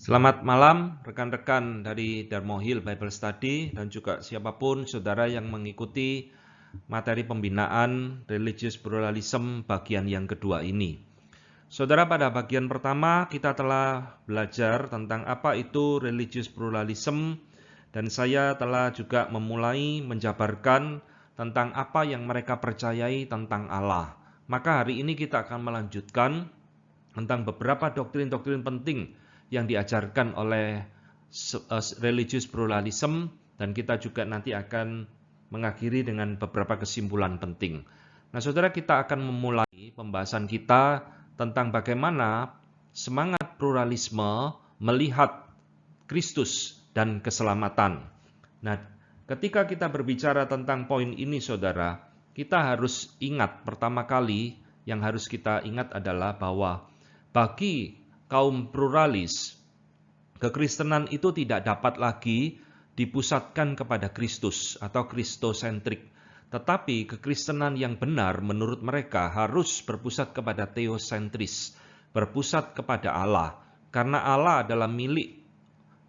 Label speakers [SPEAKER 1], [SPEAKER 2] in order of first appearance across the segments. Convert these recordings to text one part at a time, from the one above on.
[SPEAKER 1] Selamat malam rekan-rekan dari Darmo Hill Bible Study dan juga siapapun saudara yang mengikuti materi pembinaan Religious Pluralism bagian yang kedua ini. Saudara, pada bagian pertama kita telah belajar tentang apa itu Religious Pluralism dan saya telah juga memulai menjabarkan tentang apa yang mereka percayai tentang Allah. Maka hari ini kita akan melanjutkan tentang beberapa doktrin-doktrin penting yang diajarkan oleh religious pluralism, dan kita juga nanti akan mengakhiri dengan beberapa kesimpulan penting. Nah, saudara, kita akan memulai pembahasan kita tentang bagaimana semangat pluralisme melihat Kristus dan keselamatan. Nah, ketika kita berbicara tentang poin ini, saudara, kita harus ingat pertama kali yang harus kita ingat adalah bahwa bagi kaum pluralis, kekristenan itu tidak dapat lagi dipusatkan kepada Kristus atau kristosentrik. Tetapi kekristenan yang benar menurut mereka harus berpusat kepada teosentris, berpusat kepada Allah. Karena Allah adalah milik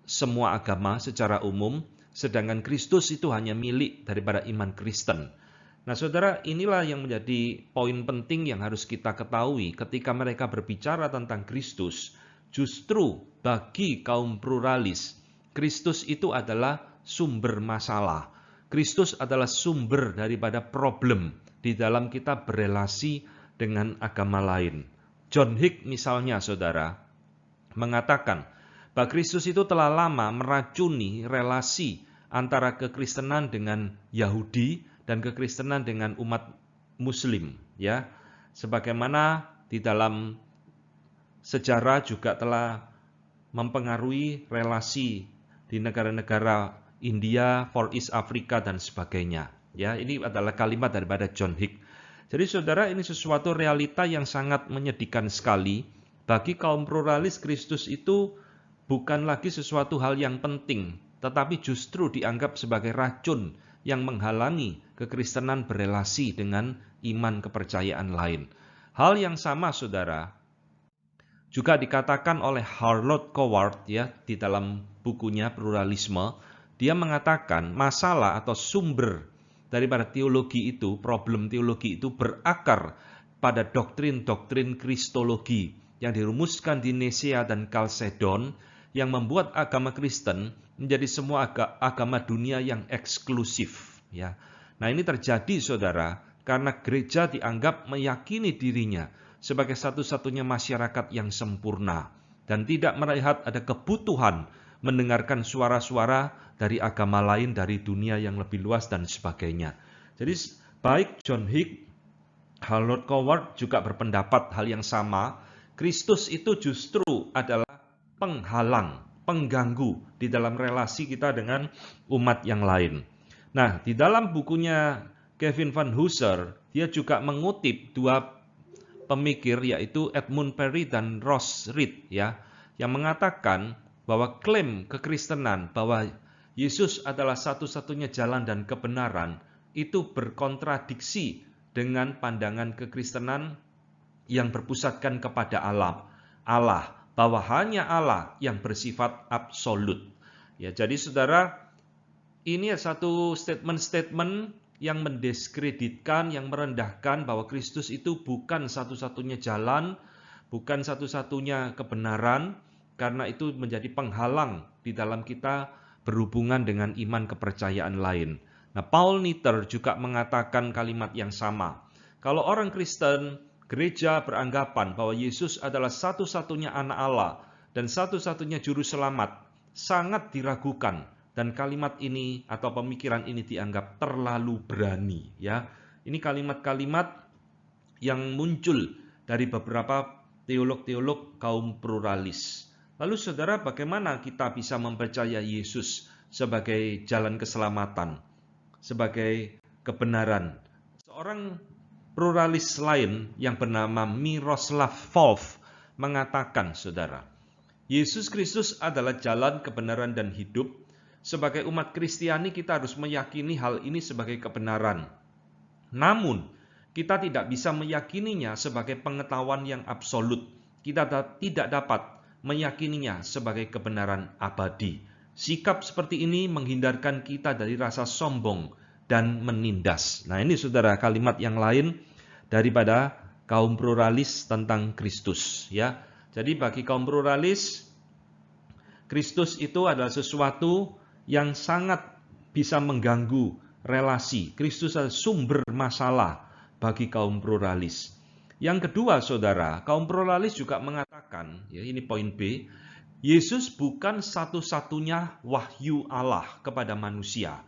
[SPEAKER 1] semua agama secara umum, sedangkan Kristus itu hanya milik daripada iman Kristen. Nah, saudara, inilah yang menjadi poin penting yang harus kita ketahui ketika mereka berbicara tentang Kristus. Justru bagi kaum pluralis, Kristus itu adalah sumber masalah. Kristus adalah sumber daripada problem di dalam kita berelasi dengan agama lain. John Hick misalnya, saudara, mengatakan bahwa Kristus itu telah lama meracuni relasi antara kekristenan dengan Yahudi dan kekristenan dengan umat Muslim, ya. Sebagaimana di dalam sejarah juga telah mempengaruhi relasi di negara-negara India, Far East Africa dan sebagainya. Ya, ini adalah kalimat daripada John Hick. Jadi saudara, ini sesuatu realita yang sangat menyedihkan sekali. Bagi kaum pluralis, Kristus itu bukan lagi sesuatu hal yang penting, tetapi justru dianggap sebagai racun yang menghalangi kekristenan berelasi dengan iman kepercayaan lain. Hal yang sama, saudara, juga dikatakan oleh Harold Coward, ya, di dalam bukunya Pluralisme. Dia mengatakan masalah atau sumber daripada teologi itu, problem teologi itu berakar pada doktrin-doktrin kristologi yang dirumuskan di Nisea dan Kalsedon, yang membuat agama Kristen menjadi semua agama dunia yang eksklusif, ya. Nah, ini terjadi, saudara, karena gereja dianggap meyakini dirinya sebagai satu-satunya masyarakat yang sempurna dan tidak melihat ada kebutuhan mendengarkan suara-suara dari agama lain, dari dunia yang lebih luas dan sebagainya. Jadi baik John Hick, Harold Coward juga berpendapat hal yang sama. Kristus itu justru adalah penghalang, pengganggu di dalam relasi kita dengan umat yang lain. Nah, di dalam bukunya Kevin Van Hooser, dia juga mengutip dua pemikir, yaitu Edmund Perry dan Ross Reed, ya, yang mengatakan bahwa klaim kekristenan bahwa Yesus adalah satu-satunya jalan dan kebenaran itu berkontradiksi dengan pandangan kekristenan yang berpusatkan kepada Allah, bahwa hanya Allah yang bersifat absolut. Ya, jadi saudara, ini satu statement-statement yang mendiskreditkan, yang merendahkan bahwa Kristus itu bukan satu-satunya jalan, bukan satu-satunya kebenaran, karena itu menjadi penghalang di dalam kita berhubungan dengan iman kepercayaan lain. Nah, Paul Nitter juga mengatakan kalimat yang sama. Kalau orang Kristen, gereja beranggapan bahwa Yesus adalah satu-satunya anak Allah dan satu-satunya juru selamat, sangat diragukan, dan kalimat ini atau pemikiran ini dianggap terlalu berani, ya. Ini kalimat-kalimat yang muncul dari beberapa teolog-teolog kaum pluralis. Lalu saudara, bagaimana kita bisa mempercayai Yesus sebagai jalan keselamatan, sebagai kebenaran? Seorang pluralis lain yang bernama Miroslav Volf mengatakan, saudara, Yesus Kristus adalah jalan, kebenaran, dan hidup. Sebagai umat Kristiani kita harus meyakini hal ini sebagai kebenaran. Namun, kita tidak bisa meyakininya sebagai pengetahuan yang absolut. Kita tidak dapat meyakininya sebagai kebenaran abadi. Sikap seperti ini menghindarkan kita dari rasa sombong dan menindas. Nah, ini saudara kalimat yang lain daripada kaum pluralis tentang Kristus, ya. Jadi bagi kaum pluralis, Kristus itu adalah sesuatu yang sangat bisa mengganggu relasi. Kristus adalah sumber masalah bagi kaum pluralis. Yang kedua, saudara, kaum pluralis juga mengatakan, ya ini poin B, Yesus bukan satu-satunya wahyu Allah kepada manusia.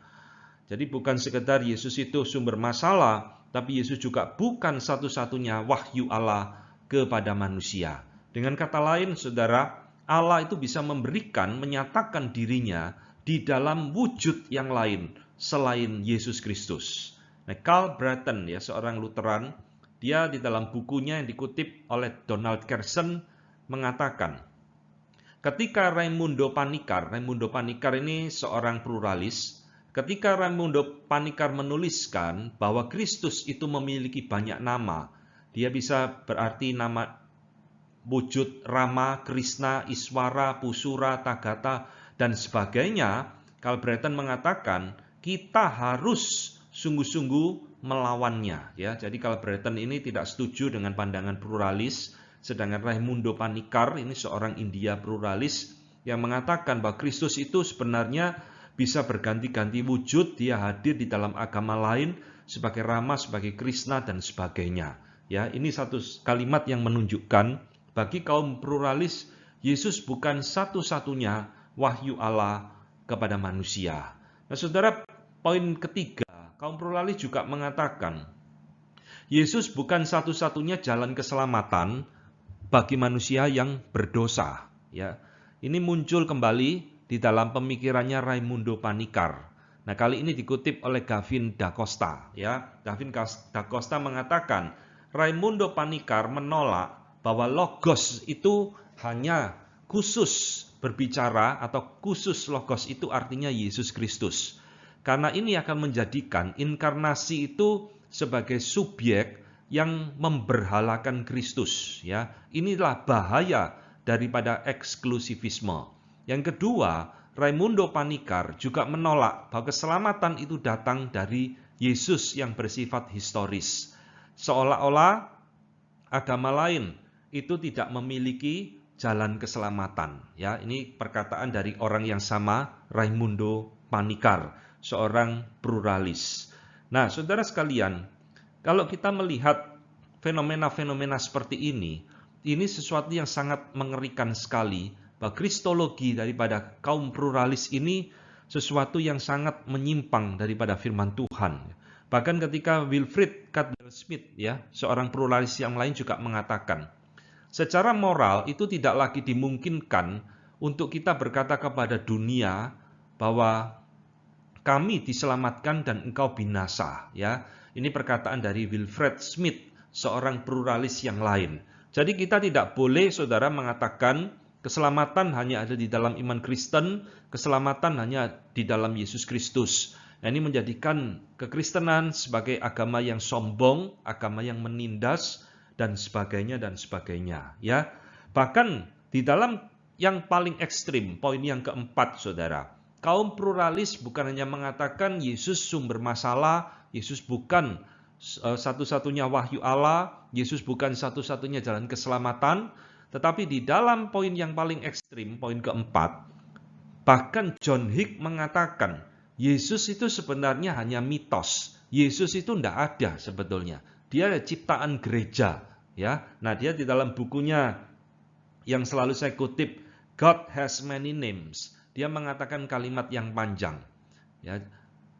[SPEAKER 1] Jadi bukan sekedar Yesus itu sumber masalah, tapi Yesus juga bukan satu-satunya wahyu Allah kepada manusia. Dengan kata lain, saudara, Allah itu bisa memberikan, menyatakan dirinya di dalam wujud yang lain selain Yesus Kristus. Nah, Karl Barton, ya, seorang Lutheran, dia di dalam bukunya yang dikutip oleh Donald Carson mengatakan, ketika Raimundo Panikkar ini seorang pluralis, ketika Raimundo Panikkar menuliskan bahwa Kristus itu memiliki banyak nama, dia bisa berarti nama wujud Rama, Krishna, Iswara, Pusura, Tagata, dan sebagainya, Karl Barton mengatakan kita harus sungguh-sungguh melawannya. Ya, jadi Karl Barton ini tidak setuju dengan pandangan pluralis. Sedangkan Raimundo Panikkar ini seorang India pluralis yang mengatakan bahwa Kristus itu sebenarnya bisa berganti-ganti wujud, dia hadir di dalam agama lain sebagai Rama, sebagai Krishna, dan sebagainya. Ya, ini satu kalimat yang menunjukkan bagi kaum pluralis, Yesus bukan satu-satunya wahyu Allah kepada manusia. Nah, saudara, poin ketiga, kaum pluralis juga mengatakan Yesus bukan satu-satunya jalan keselamatan bagi manusia yang berdosa. Ya, ini muncul kembali di dalam pemikirannya Raimundo Panikkar. Nah, kali ini dikutip oleh Gavin da Costa. Ya, Gavin da Costa mengatakan Raimundo Panikkar menolak bahwa logos itu hanya khusus berbicara atau khusus logos itu artinya Yesus Kristus. Karena ini akan menjadikan inkarnasi itu sebagai subjek yang memberhalakan Kristus, ya. Inilah bahaya daripada eksklusivisme. Yang kedua, Raimundo Panikkar juga menolak bahwa keselamatan itu datang dari Yesus yang bersifat historis. Seolah-olah agama lain itu tidak memiliki jalan keselamatan, ya. Ini perkataan dari orang yang sama, Raimundo Panikkar, seorang pluralis. Nah, saudara sekalian, kalau kita melihat fenomena-fenomena seperti ini sesuatu yang sangat mengerikan sekali, bahwa kristologi daripada kaum pluralis ini sesuatu yang sangat menyimpang daripada firman Tuhan. Bahkan ketika Wilfrid Caldwell Smith, ya, seorang pluralis yang lain juga mengatakan, secara moral itu tidak lagi dimungkinkan untuk kita berkata kepada dunia bahwa kami diselamatkan dan engkau binasa, ya. Ini perkataan dari Wilfred Smith, seorang pluralis yang lain. Jadi kita tidak boleh, saudara, mengatakan keselamatan hanya ada di dalam iman Kristen, keselamatan hanya di dalam Yesus Kristus. Nah, ini menjadikan kekristenan sebagai agama yang sombong, agama yang menindas, dan sebagainya, dan sebagainya. Ya. Bahkan di dalam yang paling ekstrim, poin yang keempat, saudara, kaum pluralis bukan hanya mengatakan Yesus sumber masalah, Yesus bukan satu-satunya wahyu Allah, Yesus bukan satu-satunya jalan keselamatan, tetapi di dalam poin yang paling ekstrim, poin keempat, bahkan John Hick mengatakan Yesus itu sebenarnya hanya mitos. Yesus itu tidak ada sebetulnya. Dia adalah ciptaan gereja, ya. Nah, dia di dalam bukunya yang selalu saya kutip, God Has Many Names, dia mengatakan kalimat yang panjang, ya.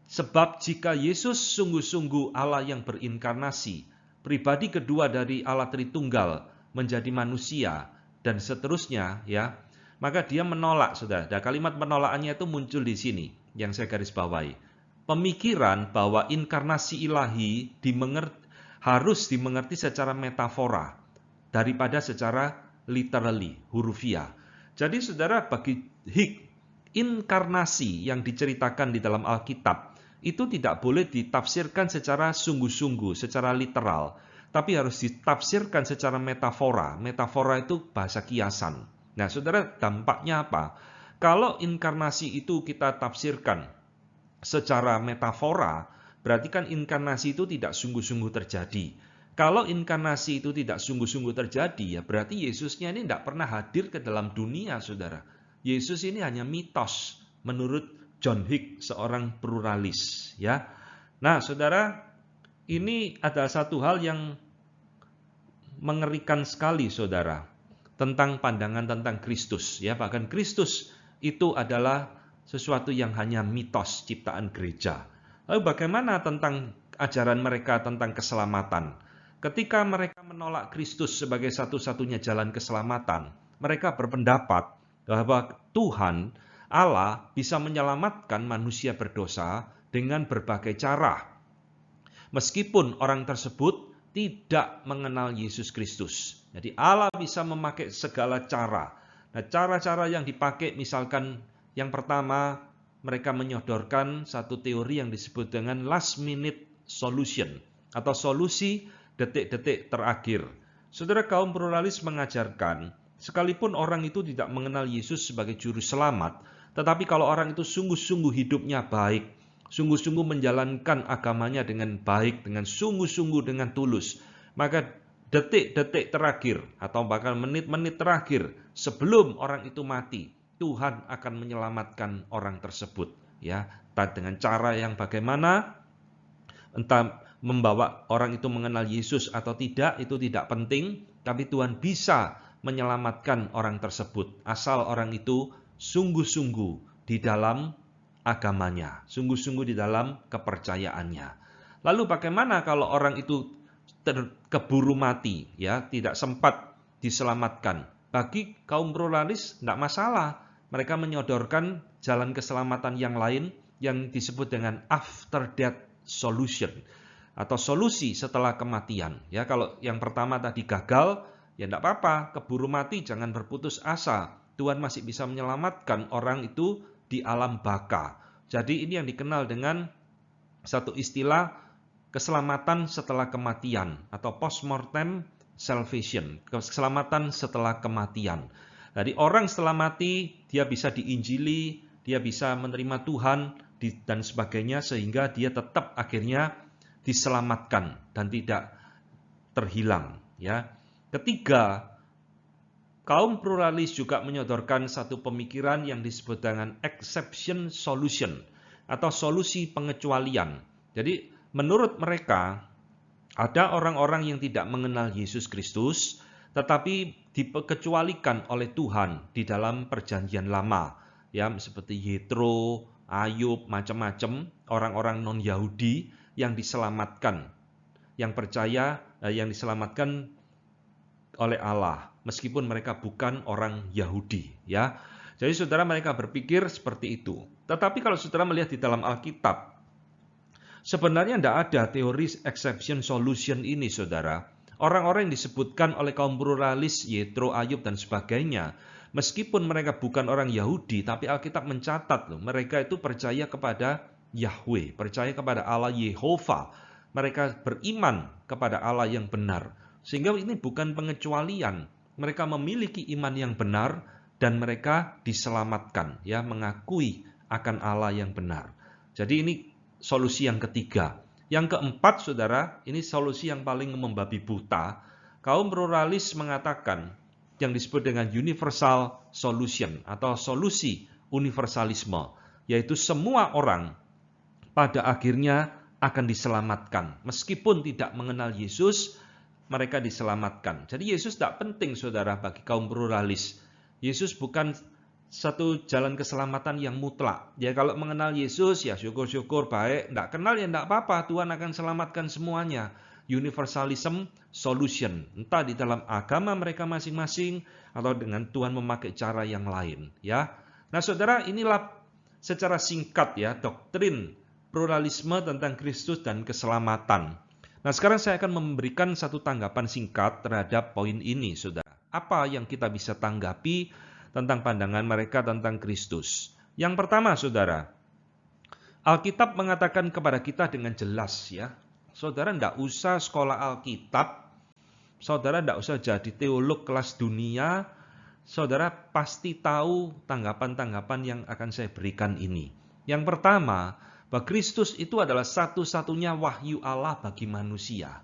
[SPEAKER 1] Sebab jika Yesus sungguh-sungguh Allah yang berinkarnasi, pribadi kedua dari Allah Tritunggal menjadi manusia dan seterusnya, ya, maka dia menolak, saudara. Dan kalimat penolakannya itu muncul di sini yang saya garis bawahi. Pemikiran bahwa inkarnasi ilahi harus dimengerti secara metafora daripada secara literally, hurufiah. Jadi saudara, bagi Hick, inkarnasi yang diceritakan di dalam Alkitab itu tidak boleh ditafsirkan secara sungguh-sungguh, secara literal, tapi harus ditafsirkan secara metafora. Metafora itu bahasa kiasan. Nah, saudara, dampaknya apa? Kalau inkarnasi itu kita tafsirkan secara metafora, berarti kan inkarnasi itu tidak sungguh-sungguh terjadi. Kalau inkarnasi itu tidak sungguh-sungguh terjadi, ya berarti Yesusnya ini tidak pernah hadir ke dalam dunia, saudara. Yesus ini hanya mitos, menurut John Hick, seorang pluralis. Ya, nah, saudara, ini adalah satu hal yang mengerikan sekali, saudara, tentang pandangan tentang Kristus. Ya, bahkan Kristus itu adalah sesuatu yang hanya mitos ciptaan gereja. Lalu bagaimana tentang ajaran mereka tentang keselamatan? Ketika mereka menolak Kristus sebagai satu-satunya jalan keselamatan, mereka berpendapat bahwa Tuhan Allah bisa menyelamatkan manusia berdosa dengan berbagai cara, meskipun orang tersebut tidak mengenal Yesus Kristus. Jadi Allah bisa memakai segala cara. Nah, cara-cara yang dipakai, misalkan yang pertama, mereka menyodorkan satu teori yang disebut dengan last minute solution, atau solusi detik-detik terakhir. Saudara, kaum pluralis mengajarkan, sekalipun orang itu tidak mengenal Yesus sebagai juru selamat, tetapi kalau orang itu sungguh-sungguh hidupnya baik, sungguh-sungguh menjalankan agamanya dengan baik, dengan sungguh-sungguh, dengan tulus, maka detik-detik terakhir atau bahkan menit-menit terakhir sebelum orang itu mati, Tuhan akan menyelamatkan orang tersebut. Ya, dengan cara yang bagaimana, entah membawa orang itu mengenal Yesus atau tidak, itu tidak penting, tapi Tuhan bisa menyelamatkan orang tersebut, asal orang itu sungguh-sungguh di dalam agamanya, sungguh-sungguh di dalam kepercayaannya. Lalu bagaimana kalau orang itu keburu mati, ya, tidak sempat diselamatkan? Bagi kaum pluralis tidak masalah, mereka menyodorkan jalan keselamatan yang lain yang disebut dengan after death solution, atau solusi setelah kematian. Ya, kalau yang pertama tadi gagal, ya tidak apa-apa, keburu mati, jangan berputus asa. Tuhan masih bisa menyelamatkan orang itu di alam baka. Jadi ini yang dikenal dengan satu istilah keselamatan setelah kematian, atau postmortem salvation, keselamatan setelah kematian. Jadi orang setelah mati, dia bisa diinjili, dia bisa menerima Tuhan dan sebagainya, sehingga dia tetap akhirnya diselamatkan dan tidak terhilang. Ya. Ketiga, kaum pluralis juga menyodorkan satu pemikiran yang disebut dengan exception solution, atau solusi pengecualian. Jadi menurut mereka ada orang-orang yang tidak mengenal Yesus Kristus, tetapi dikecualikan oleh Tuhan di dalam perjanjian lama. Ya, seperti Yetro, Ayub, macam-macam orang-orang non-Yahudi yang diselamatkan, yang percaya, yang diselamatkan oleh Allah, meskipun mereka bukan orang Yahudi. Ya, jadi saudara, mereka berpikir seperti itu. Tetapi kalau saudara melihat di dalam Alkitab, sebenarnya tidak ada teori exception solution ini, saudara. Orang-orang yang disebutkan oleh kaum pluralis, Yetro, Ayub, dan sebagainya, meskipun mereka bukan orang Yahudi, tapi Alkitab mencatat loh, mereka itu percaya kepada Yahweh, percaya kepada Allah Yehova. Mereka beriman kepada Allah yang benar. Sehingga ini bukan pengecualian. Mereka memiliki iman yang benar dan mereka diselamatkan, ya, mengakui akan Allah yang benar. Jadi ini solusi yang ketiga. Yang keempat, saudara, ini solusi yang paling membabi buta. Kaum pluralis mengatakan yang disebut dengan universal solution, atau solusi universalisme, yaitu semua orang pada akhirnya akan diselamatkan. Meskipun tidak mengenal Yesus, mereka diselamatkan. Jadi Yesus tidak penting, saudara, bagi kaum pluralis. Yesus bukan satu jalan keselamatan yang mutlak. Ya, kalau mengenal Yesus, ya syukur-syukur, baik. Tidak kenal, ya tidak apa-apa. Tuhan akan selamatkan semuanya. Universalism solution. Entah di dalam agama mereka masing-masing, atau dengan Tuhan memakai cara yang lain. Ya. Nah, saudara, inilah secara singkat, ya, doktrin pluralisme tentang Kristus dan keselamatan. Nah, sekarang saya akan memberikan satu tanggapan singkat terhadap poin ini, saudara. Apa yang kita bisa tanggapi tentang pandangan mereka tentang Kristus? Yang pertama, saudara, Alkitab mengatakan kepada kita dengan jelas, ya, saudara tidak usah sekolah Alkitab, saudara tidak usah jadi teolog kelas dunia, Saudara pasti tahu tanggapan-tanggapan yang akan saya berikan ini. Yang pertama, bahwa Kristus itu adalah satu-satunya wahyu Allah bagi manusia.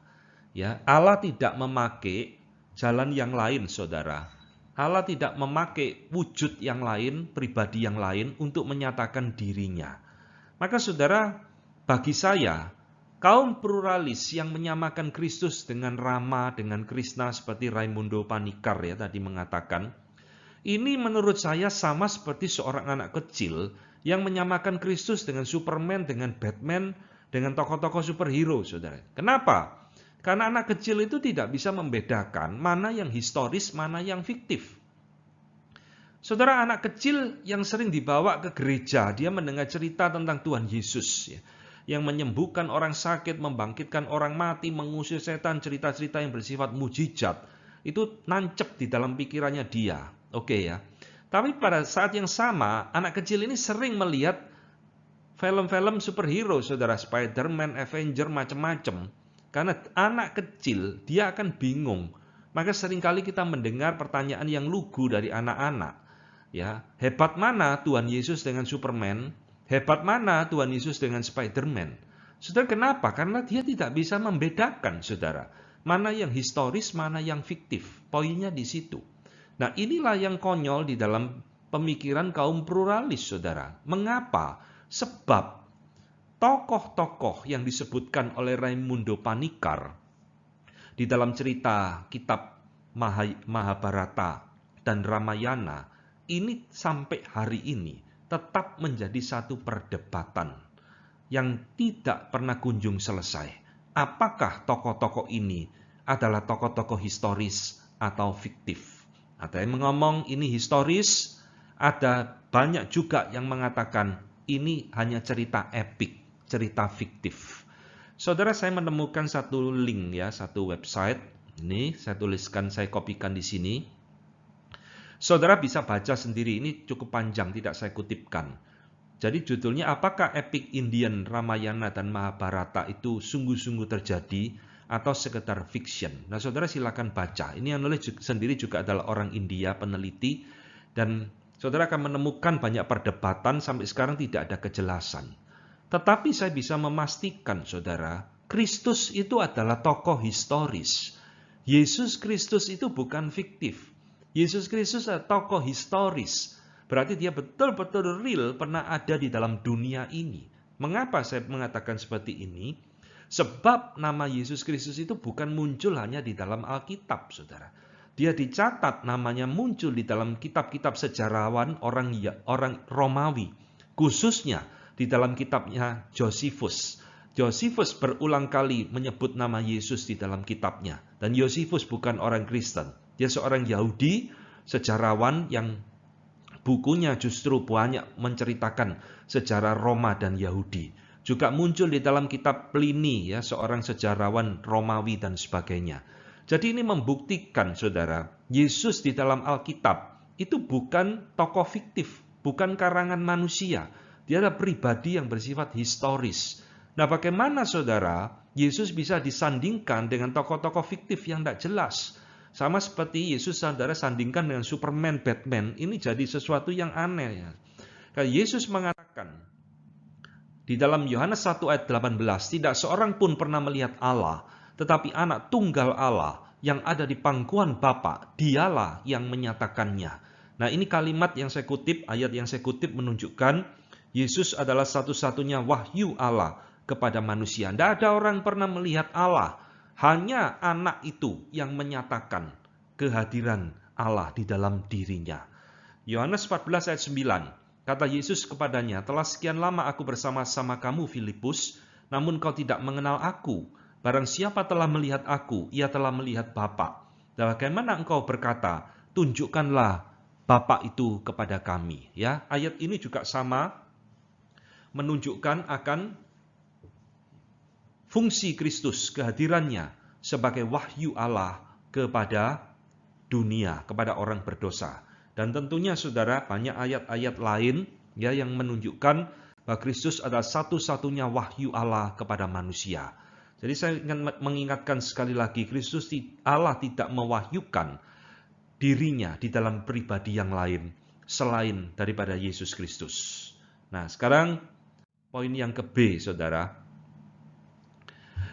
[SPEAKER 1] Ya, Allah tidak memakai jalan yang lain, saudara. Allah tidak memakai wujud yang lain, pribadi yang lain untuk menyatakan dirinya. Maka saudara, bagi saya, kaum pluralis yang menyamakan Kristus dengan Rama, dengan Krishna seperti Raimundo Panikkar ya tadi mengatakan, ini menurut saya sama seperti seorang anak kecil yang menyamakan Kristus dengan Superman, dengan Batman, dengan tokoh-tokoh superhero, saudara. Kenapa? Karena anak kecil itu tidak bisa membedakan mana yang historis, mana yang fiktif. Saudara, anak kecil yang sering dibawa ke gereja, dia mendengar cerita tentang Tuhan Yesus, ya, yang menyembuhkan orang sakit, membangkitkan orang mati, mengusir setan, cerita-cerita yang bersifat mujizat, itu nancep di dalam pikirannya dia. Oke ya. Tapi pada saat yang sama, anak kecil ini sering melihat film-film superhero, saudara, Spider-Man, Avenger, macam-macam. Karena anak kecil, dia akan bingung. Maka seringkali kita mendengar pertanyaan yang lugu dari anak-anak. Ya, hebat mana Tuhan Yesus dengan Superman? Hebat mana Tuhan Yesus dengan Spider-Man? Saudara, kenapa? Karena dia tidak bisa membedakan, saudara. Mana yang historis, mana yang fiktif. Poinnya di situ. Nah, inilah yang konyol di dalam pemikiran kaum pluralis, saudara. Mengapa? Sebab tokoh-tokoh yang disebutkan oleh Raimundo Panikkar di dalam cerita kitab Mahabharata dan Ramayana, ini sampai hari ini tetap menjadi satu perdebatan yang tidak pernah kunjung selesai. Apakah tokoh-tokoh ini adalah tokoh-tokoh historis atau fiktif? Ada yang ngomong ini historis, ada banyak juga yang mengatakan ini hanya cerita epik, cerita fiktif. Saudara, saya menemukan satu link ya, satu website. Ini saya tuliskan, saya kopikan di sini. Saudara bisa baca sendiri, ini cukup panjang, tidak saya kutipkan. Jadi judulnya, apakah epic Indian Ramayana dan Mahabharata itu sungguh-sungguh terjadi atau sekedar fiction? Nah, saudara silakan baca. Ini yang nulis sendiri juga adalah orang India, peneliti, dan saudara akan menemukan banyak perdebatan, sampai sekarang tidak ada kejelasan. Tetapi saya bisa memastikan, saudara, Kristus itu adalah tokoh historis. Yesus Kristus itu bukan fiktif. Yesus Kristus adalah tokoh historis. Berarti dia betul-betul real pernah ada di dalam dunia ini. Mengapa saya mengatakan seperti ini? Sebab nama Yesus Kristus itu bukan muncul hanya di dalam Alkitab, saudara. Dia dicatat namanya muncul di dalam kitab-kitab sejarawan orang Romawi. Khususnya di dalam kitabnya Josephus. Josephus berulang kali menyebut nama Yesus di dalam kitabnya. Dan Josephus bukan orang Kristen. Dia seorang Yahudi, sejarawan yang bukunya justru banyak menceritakan sejarah Roma dan Yahudi. Juga muncul di dalam kitab Pliny, ya, seorang sejarawan Romawi dan sebagainya. Jadi ini membuktikan, saudara, Yesus di dalam Alkitab itu bukan tokoh fiktif, bukan karangan manusia. Dia adalah pribadi yang bersifat historis. Nah, bagaimana, saudara, Yesus bisa disandingkan dengan tokoh-tokoh fiktif yang tidak jelas? Sama seperti Yesus, saudara, sandingkan dengan Superman, Batman, ini jadi sesuatu yang aneh. Ya. Karena Yesus mengatakan, di dalam Yohanes 1 ayat 18, tidak seorang pun pernah melihat Allah, tetapi anak tunggal Allah yang ada di pangkuan Bapa, dialah yang menyatakannya. Nah, ini kalimat yang saya kutip, ayat yang saya kutip menunjukkan Yesus adalah satu-satunya wahyu Allah kepada manusia. Tidak ada orang pernah melihat Allah, hanya anak itu yang menyatakan kehadiran Allah di dalam dirinya. Yohanes 14 ayat 9. Kata Yesus kepadanya, telah sekian lama aku bersama-sama kamu, Filipus, namun kau tidak mengenal aku. Barang siapa telah melihat aku, ia telah melihat Bapa. Dan bagaimana engkau berkata, tunjukkanlah Bapa itu kepada kami. Ya, ayat ini juga sama menunjukkan akan fungsi Kristus, kehadirannya sebagai wahyu Allah kepada dunia, kepada orang berdosa. Dan tentunya, saudara, banyak ayat-ayat lain ya yang menunjukkan bahwa Kristus adalah satu-satunya wahyu Allah kepada manusia. Jadi saya ingin mengingatkan sekali lagi, Kristus Allah tidak mewahyukan dirinya di dalam pribadi yang lain selain daripada Yesus Kristus. Nah, sekarang poin yang ke B, saudara.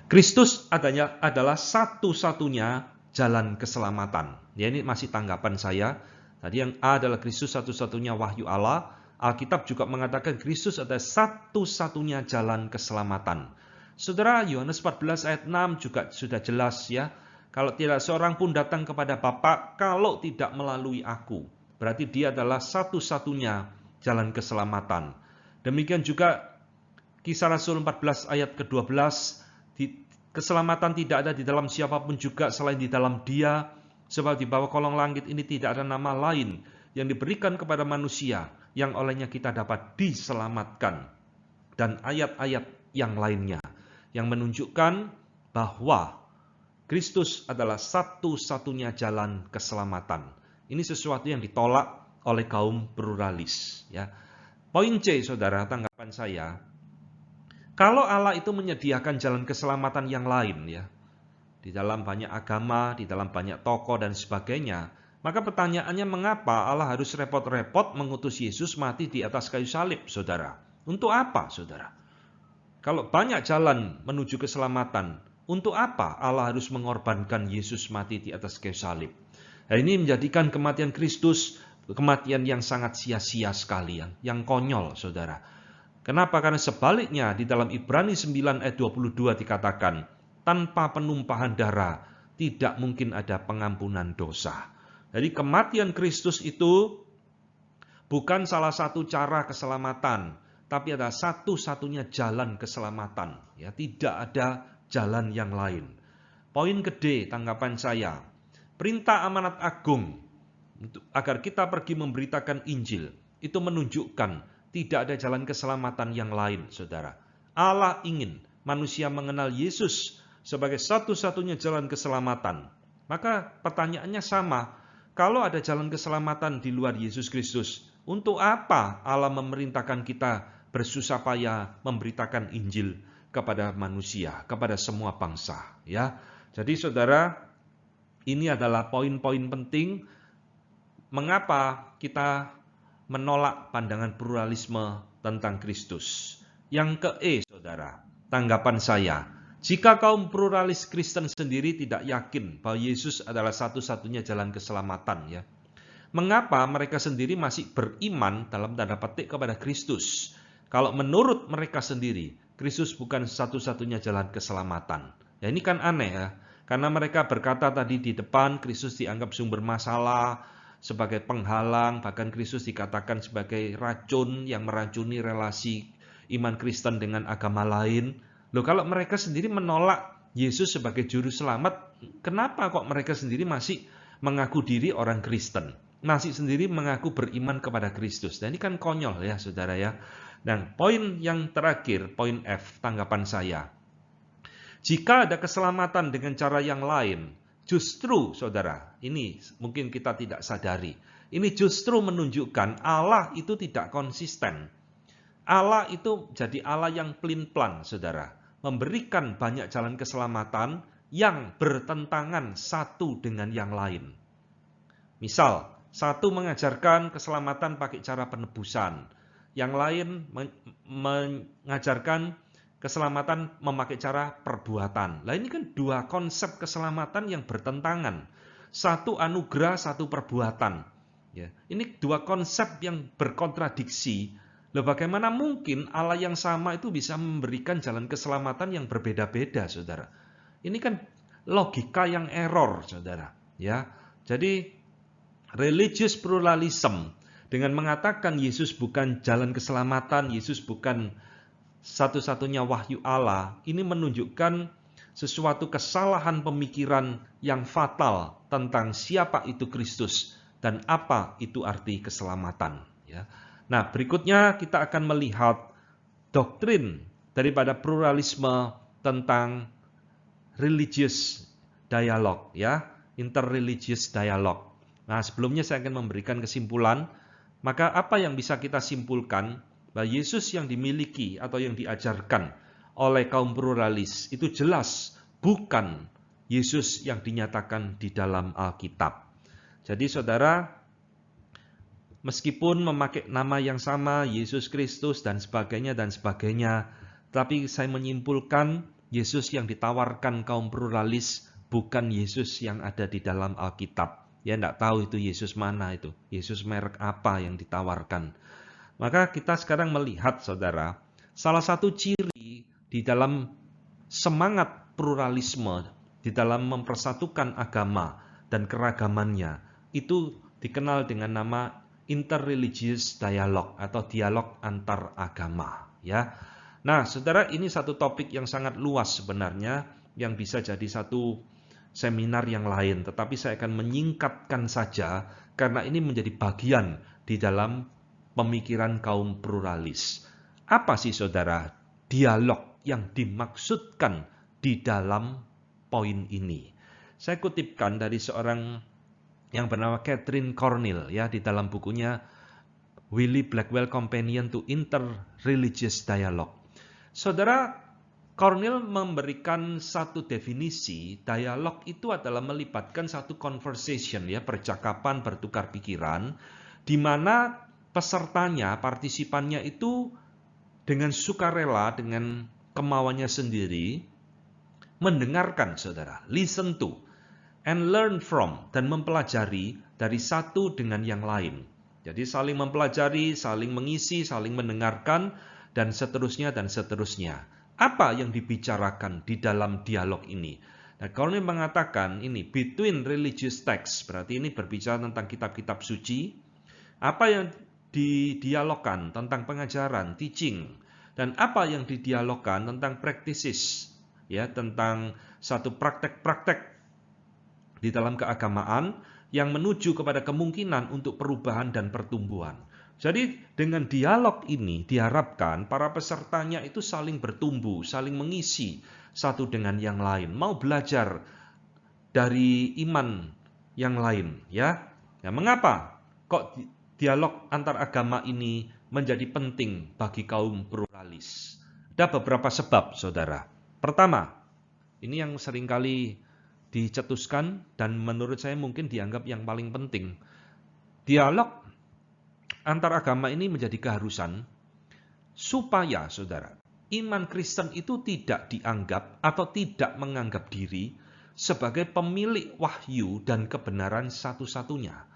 [SPEAKER 1] Kristus adalah satu-satunya jalan keselamatan. Ya, ini masih tanggapan saya. Tadi yang A adalah Kristus satu-satunya wahyu Allah. Alkitab juga mengatakan Kristus adalah satu-satunya jalan keselamatan. Saudara, Yohanes 14 ayat 6 juga sudah jelas ya. Kalau tidak seorang pun datang kepada Bapa kalau tidak melalui aku. Berarti dia adalah satu-satunya jalan keselamatan. Demikian juga Kisah Rasul 14 ayat ke-12. Keselamatan tidak ada di dalam siapapun juga selain di dalam Dia. Sebab di bawah kolong langit ini tidak ada nama lain yang diberikan kepada manusia yang olehnya kita dapat diselamatkan. Dan ayat-ayat yang lainnya yang menunjukkan bahwa Kristus adalah satu-satunya jalan keselamatan. Ini sesuatu yang ditolak oleh kaum pluralis. Ya. Poin C, saudara, tanggapan saya. Kalau Allah itu menyediakan jalan keselamatan yang lain, ya, di dalam banyak agama, di dalam banyak tokoh dan sebagainya, maka pertanyaannya mengapa Allah harus repot-repot mengutus Yesus mati di atas kayu salib, saudara? Untuk apa, saudara? Kalau banyak jalan menuju keselamatan, untuk apa Allah harus mengorbankan Yesus mati di atas kayu salib? Nah, ini menjadikan kematian Kristus kematian yang sangat sia-sia sekali, yang konyol, saudara. Kenapa? Karena sebaliknya di dalam Ibrani 9 ayat 22 dikatakan, tanpa penumpahan darah tidak mungkin ada pengampunan dosa. Jadi kematian Kristus itu bukan salah satu cara keselamatan, tapi ada satu-satunya jalan keselamatan. Ya, tidak ada jalan yang lain. Poin kedua, tanggapan saya, perintah amanat agung agar kita pergi memberitakan Injil itu menunjukkan tidak ada jalan keselamatan yang lain, saudara. Allah ingin manusia mengenal Yesus sebagai satu-satunya jalan keselamatan. Maka pertanyaannya sama, kalau ada jalan keselamatan di luar Yesus Kristus, untuk apa Allah memerintahkan kita bersusah payah memberitakan Injil kepada manusia, kepada semua bangsa? Ya, jadi saudara, ini adalah poin-poin penting mengapa kita menolak pandangan pluralisme tentang Kristus. Yang ke E, saudara, tanggapan saya, jika kaum pluralis Kristen sendiri tidak yakin bahwa Yesus adalah satu-satunya jalan keselamatan, ya, mengapa mereka sendiri masih beriman dalam tanda petik kepada Kristus? Kalau menurut mereka sendiri, Kristus bukan satu-satunya jalan keselamatan. Ya, ini kan aneh, ya, karena mereka berkata tadi di depan Kristus dianggap sumber masalah, sebagai penghalang, bahkan Kristus dikatakan sebagai racun yang meracuni relasi iman Kristen dengan agama lain. Loh, kalau mereka sendiri menolak Yesus sebagai juru selamat, kenapa kok mereka sendiri masih mengaku diri orang Kristen? Masih sendiri mengaku beriman kepada Kristus. Dan ini kan konyol ya, saudara ya. Dan poin yang terakhir, poin F, tanggapan saya. Jika ada keselamatan dengan cara yang lain, justru, saudara, ini mungkin kita tidak sadari. Ini justru menunjukkan Allah itu tidak konsisten. Allah itu jadi Allah yang pelin-pelan, saudara. Memberikan banyak jalan keselamatan yang bertentangan satu dengan yang lain. Misal, satu mengajarkan keselamatan pakai cara penebusan. Yang lain mengajarkan keselamatan memakai cara perbuatan. Nah, ini kan dua konsep keselamatan yang bertentangan. Satu anugerah, satu perbuatan. Ya, ini dua konsep yang berkontradiksi. Loh, bagaimana mungkin Allah yang sama itu bisa memberikan jalan keselamatan yang berbeda-beda, saudara? Ini kan logika yang error, saudara. Ya, jadi religious pluralism dengan mengatakan Yesus bukan jalan keselamatan, Yesus bukan satu-satunya wahyu Allah, ini menunjukkan sesuatu kesalahan pemikiran yang fatal tentang siapa itu Kristus dan apa itu arti keselamatan. Ya. Nah, berikutnya kita akan melihat doktrin daripada pluralisme tentang religious dialogue, ya, interreligious dialogue. Nah, sebelumnya saya akan memberikan kesimpulan. Maka apa yang bisa kita simpulkan? Bahwa Yesus yang dimiliki atau yang diajarkan oleh kaum pluralis itu jelas bukan Yesus yang dinyatakan di dalam Alkitab. Jadi saudara, meskipun memakai nama yang sama, Yesus Kristus dan sebagainya, tapi saya menyimpulkan Yesus yang ditawarkan kaum pluralis bukan Yesus yang ada di dalam Alkitab. Ya, enggak tahu itu Yesus mana itu. Yesus merek apa yang ditawarkan. Maka kita sekarang melihat, saudara, salah satu ciri di dalam semangat pluralisme, di dalam mempersatukan agama dan keragamannya, itu dikenal dengan nama interreligious dialogue atau dialog antar agama. Ya. Nah, saudara, ini satu topik yang sangat luas sebenarnya, yang bisa jadi satu seminar yang lain. Tetapi saya akan menyingkatkan saja, karena ini menjadi bagian di dalam pemikiran kaum pluralis. Apa sih saudara dialog yang dimaksudkan di dalam poin ini? Saya kutipkan dari seorang yang bernama Catherine Cornell ya di dalam bukunya Willie Blackwell Companion to Interreligious Dialogue. Saudara, Cornell memberikan satu definisi, dialog itu adalah melibatkan satu conversation ya, percakapan, bertukar pikiran, di mana pesertanya, partisipannya itu dengan sukarela, dengan kemauannya sendiri, mendengarkan saudara, listen to, and learn from, dan mempelajari dari satu dengan yang lain. Jadi saling mempelajari, saling mengisi, saling mendengarkan, dan seterusnya, dan seterusnya. Apa yang dibicarakan di dalam dialog ini? Nah, Cornell mengatakan ini, between religious texts, berarti ini berbicara tentang kitab-kitab suci, apa yang didialogkan tentang pengajaran, teaching, dan apa yang didialogkan tentang practices, ya, tentang satu praktek-praktek di dalam keagamaan yang menuju kepada kemungkinan untuk perubahan dan pertumbuhan. Jadi dengan dialog ini diharapkan para pesertanya itu saling bertumbuh, saling mengisi satu dengan yang lain, mau belajar dari iman yang lain, ya. Nah, mengapa kok dialog antar agama ini menjadi penting bagi kaum pluralis? Ada beberapa sebab, saudara. Pertama, ini yang seringkali dicetuskan dan menurut saya mungkin dianggap yang paling penting. Dialog antar agama ini menjadi keharusan supaya, saudara, iman Kristen itu tidak dianggap atau tidak menganggap diri sebagai pemilik wahyu dan kebenaran satu-satunya.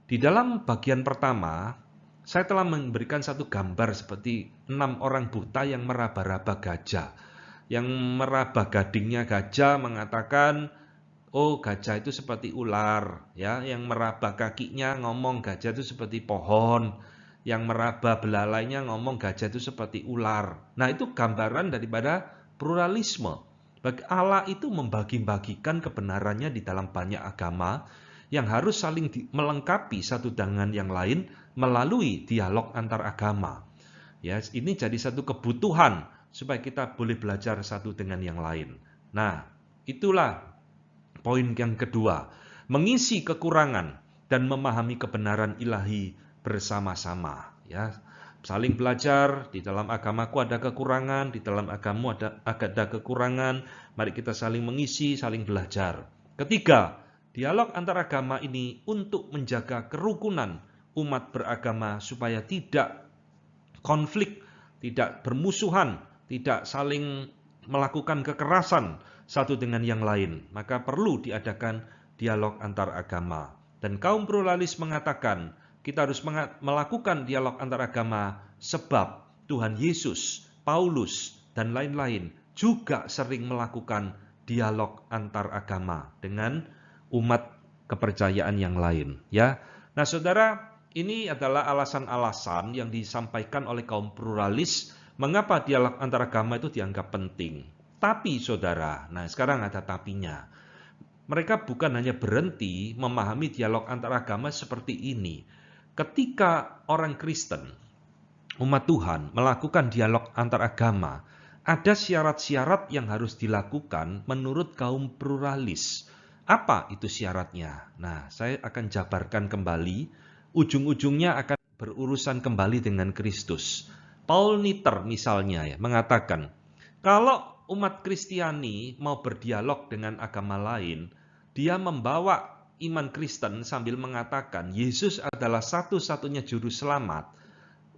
[SPEAKER 1] Di dalam bagian pertama, saya telah memberikan satu gambar seperti 6 orang buta yang meraba-raba gajah. Yang meraba gadingnya gajah mengatakan, oh gajah itu seperti ular, ya. Yang meraba kakinya ngomong gajah itu seperti pohon. Yang meraba belalainya ngomong gajah itu seperti ular. Nah, itu gambaran daripada pluralisme. Allah itu membagi-bagikan kebenarannya di dalam banyak agama yang harus saling melengkapi satu dengan yang lain melalui dialog antar agama. Ya, ini jadi satu kebutuhan supaya kita boleh belajar satu dengan yang lain. Nah, itulah poin yang kedua, mengisi kekurangan dan memahami kebenaran ilahi bersama-sama. Ya, saling belajar, di dalam agamaku ada kekurangan, di dalam agamamu ada kekurangan, mari kita saling mengisi, saling belajar. Ketiga, dialog antar agama ini untuk menjaga kerukunan umat beragama supaya tidak konflik, tidak bermusuhan, tidak saling melakukan kekerasan satu dengan yang lain. Maka perlu diadakan dialog antar agama. Dan kaum pluralis mengatakan kita harus melakukan dialog antar agama sebab Tuhan Yesus, Paulus, dan lain-lain juga sering melakukan dialog antar agama dengan umat kepercayaan yang lain. Ya, nah saudara, ini adalah alasan-alasan yang disampaikan oleh kaum pluralis mengapa dialog antar agama itu dianggap penting. Tapi saudara, nah sekarang ada tapinya. Mereka bukan hanya berhenti memahami dialog antar agama seperti ini. Ketika orang Kristen, umat Tuhan, melakukan dialog antar agama, ada syarat-syarat yang harus dilakukan menurut kaum pluralis. Apa itu syaratnya? Nah, saya akan jabarkan kembali. Ujung-ujungnya akan berurusan kembali dengan Kristus. Paul Nitter misalnya ya, mengatakan, kalau umat Kristiani mau berdialog dengan agama lain, dia membawa iman Kristen sambil mengatakan Yesus adalah satu-satunya juru selamat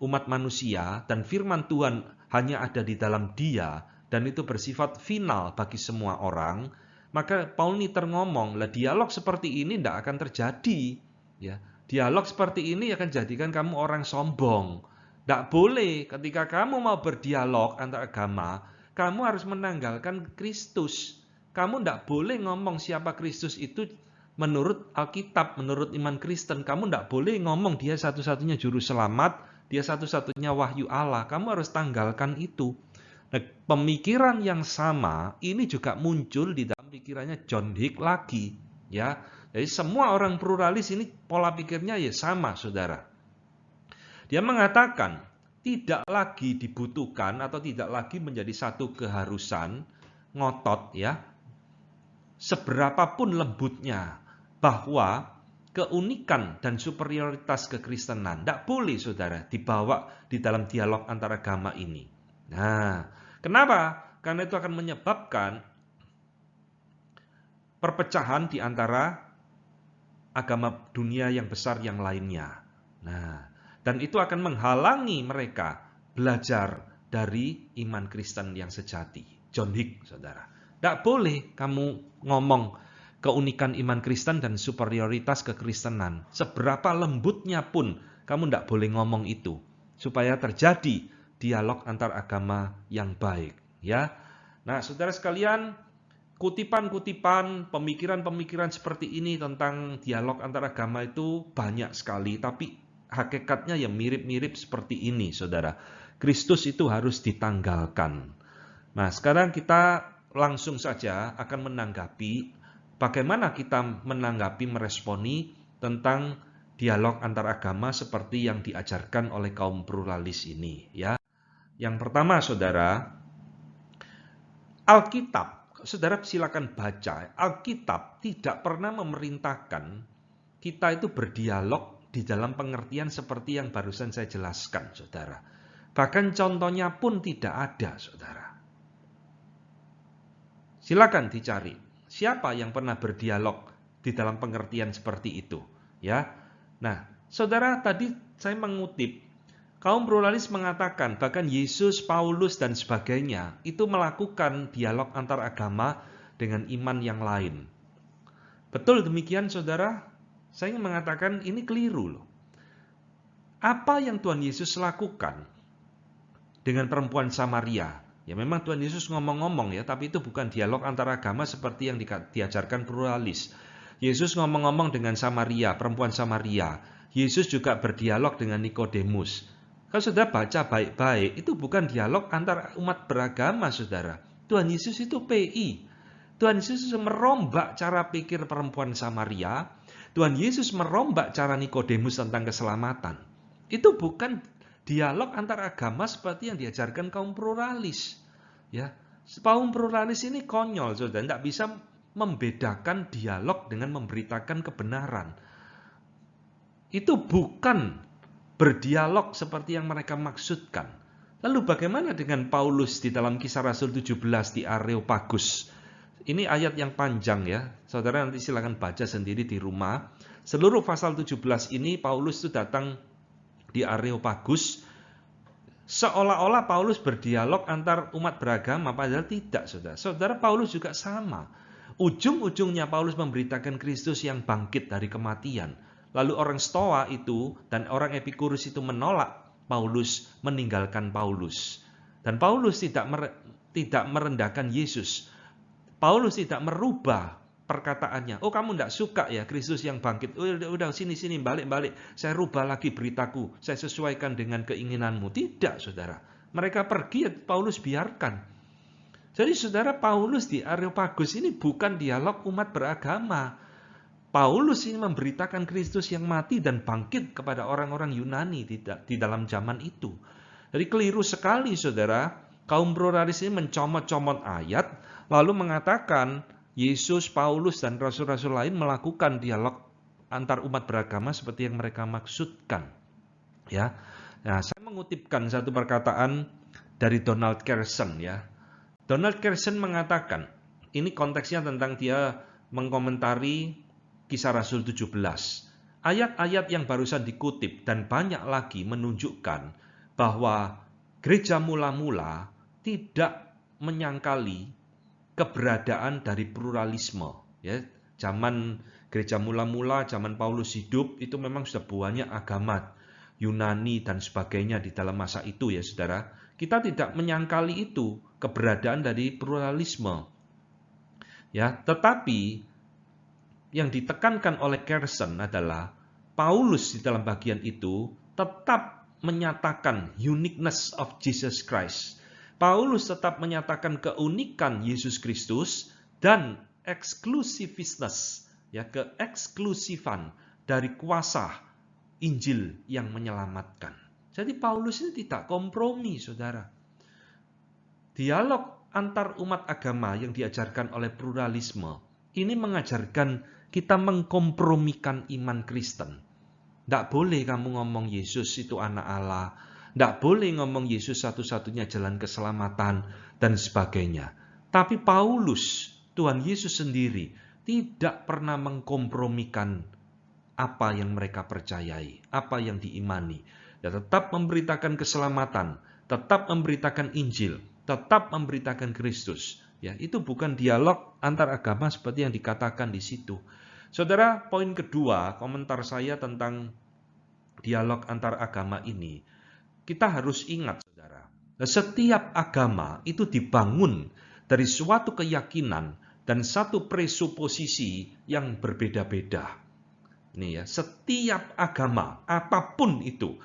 [SPEAKER 1] umat manusia dan firman Tuhan hanya ada di dalam Dia dan itu bersifat final bagi semua orang, maka Paul Niter ngomong, lah dialog seperti ini tidak akan terjadi. Ya, dialog seperti ini akan jadikan kamu orang sombong. Tidak boleh ketika kamu mau berdialog antar agama, kamu harus menanggalkan Kristus. Kamu tidak boleh ngomong siapa Kristus itu menurut Alkitab, menurut iman Kristen. Kamu tidak boleh ngomong dia satu-satunya juru selamat, dia satu-satunya wahyu Allah. Kamu harus tanggalkan itu. Nah, pemikiran yang sama ini juga muncul di dalam pikirannya John Hick lagi. Ya, jadi semua orang pluralis ini pola pikirnya ya sama, saudara. Dia mengatakan tidak lagi dibutuhkan atau tidak lagi menjadi satu keharusan ngotot ya. Seberapapun lembutnya bahwa keunikan dan superioritas kekristenan tidak boleh saudara dibawa di dalam dialog antar agama ini. Nah, kenapa? Karena itu akan menyebabkan perpecahan di antara agama dunia yang besar yang lainnya. Nah, dan itu akan menghalangi mereka belajar dari iman Kristen yang sejati. John Hick, saudara. Tidak boleh kamu ngomong keunikan iman Kristen dan superioritas kekristenan. Seberapa lembutnya pun kamu tidak boleh ngomong itu. Supaya terjadi dialog antar agama yang baik. Ya. Nah, saudara sekalian, kutipan-kutipan, pemikiran-pemikiran seperti ini tentang dialog antar agama itu banyak sekali. Tapi hakikatnya ya mirip-mirip seperti ini, saudara. Kristus itu harus ditanggalkan. Nah, sekarang kita langsung saja akan menanggapi bagaimana kita menanggapi, meresponi tentang dialog antar agama seperti yang diajarkan oleh kaum pluralis ini. Ya, yang pertama, saudara, Alkitab, saudara silakan baca. Alkitab tidak pernah memerintahkan kita itu berdialog di dalam pengertian seperti yang barusan saya jelaskan, saudara. Bahkan contohnya pun tidak ada, saudara. Silakan dicari. Siapa yang pernah berdialog di dalam pengertian seperti itu? Ya. Nah, saudara, tadi saya mengutip kaum pluralis mengatakan bahkan Yesus, Paulus dan sebagainya itu melakukan dialog antar agama dengan iman yang lain. Betul demikian, saudara? Saya ingin mengatakan ini keliru loh. Apa yang Tuhan Yesus lakukan dengan perempuan Samaria? Ya memang Tuhan Yesus ngomong-ngomong ya, tapi itu bukan dialog antara agama seperti yang diajarkan pluralis. Yesus ngomong-ngomong dengan Samaria, perempuan Samaria. Yesus juga berdialog dengan Nikodemus. Kalau saudara baca baik-baik, itu bukan dialog antara umat beragama, saudara. Tuhan Yesus itu PI. Tuhan Yesus merombak cara pikir perempuan Samaria. Tuhan Yesus merombak cara Nikodemus tentang keselamatan. Itu bukan dialog antar agama seperti yang diajarkan kaum pluralis. Ya, kaum pluralis ini konyol, saudara. Tidak bisa membedakan dialog dengan memberitakan kebenaran. Itu bukan berdialog seperti yang mereka maksudkan. Lalu bagaimana dengan Paulus di dalam Kisah Rasul 17 di Areopagus? Ini ayat yang panjang ya. Saudara nanti silakan baca sendiri di rumah. Seluruh pasal 17 ini Paulus itu datang di Areopagus, seolah-olah Paulus berdialog antar umat beragama, padahal tidak, saudara. Saudara, Paulus juga sama. Ujung-ujungnya Paulus memberitakan Kristus yang bangkit dari kematian. Lalu orang Stoa itu dan orang Epikurus itu menolak Paulus, meninggalkan Paulus. Dan Paulus tidak merendahkan Yesus. Paulus tidak merubah perkataannya. Oh, kamu tidak suka ya Kristus yang bangkit. Udah sini balik. Saya rubah lagi beritaku. Saya sesuaikan dengan keinginanmu. Tidak, saudara. Mereka pergi, Paulus biarkan. Jadi saudara, Paulus di Areopagus ini bukan dialog umat beragama. Paulus ini memberitakan Kristus yang mati dan bangkit kepada orang-orang Yunani di dalam zaman itu. Jadi keliru sekali, saudara. Kaum pluralis ini mencomot-comot ayat lalu mengatakan Yesus, Paulus, dan rasul-rasul lain melakukan dialog antar umat beragama seperti yang mereka maksudkan. Ya, nah, saya mengutipkan satu perkataan dari Donald Carson. Ya, Donald Carson mengatakan, ini konteksnya tentang dia mengkomentari Kisah Rasul 17. Ayat-ayat yang barusan dikutip dan banyak lagi menunjukkan bahwa gereja mula-mula tidak menyangkali keberadaan dari pluralisme. Ya, zaman gereja mula-mula, zaman Paulus hidup, itu memang sudah banyak agama Yunani dan sebagainya di dalam masa itu ya saudara. Kita tidak menyangkali itu, keberadaan dari pluralisme. Ya, tetapi yang ditekankan oleh Kersen adalah Paulus di dalam bagian itu tetap menyatakan uniqueness of Jesus Christ. Paulus tetap menyatakan keunikan Yesus Kristus dan eksklusivitas, ya, keeksklusifan dari kuasa Injil yang menyelamatkan. Jadi Paulus ini tidak kompromi, saudara. Dialog antar umat agama yang diajarkan oleh pluralisme ini mengajarkan kita mengkompromikan iman Kristen. Tidak boleh kamu ngomong Yesus itu anak Allah. Tidak boleh ngomong Yesus satu-satunya jalan keselamatan dan sebagainya. Tapi Paulus, Tuhan Yesus sendiri, tidak pernah mengkompromikan apa yang mereka percayai, apa yang diimani. Dia tetap memberitakan keselamatan, tetap memberitakan Injil, tetap memberitakan Kristus. Ya, itu bukan dialog antar agama seperti yang dikatakan di situ. Saudara, poin kedua, komentar saya tentang dialog antar agama ini, kita harus ingat, saudara, setiap agama itu dibangun dari suatu keyakinan dan satu presuposisi yang berbeda-beda. Ini ya, setiap agama, apapun itu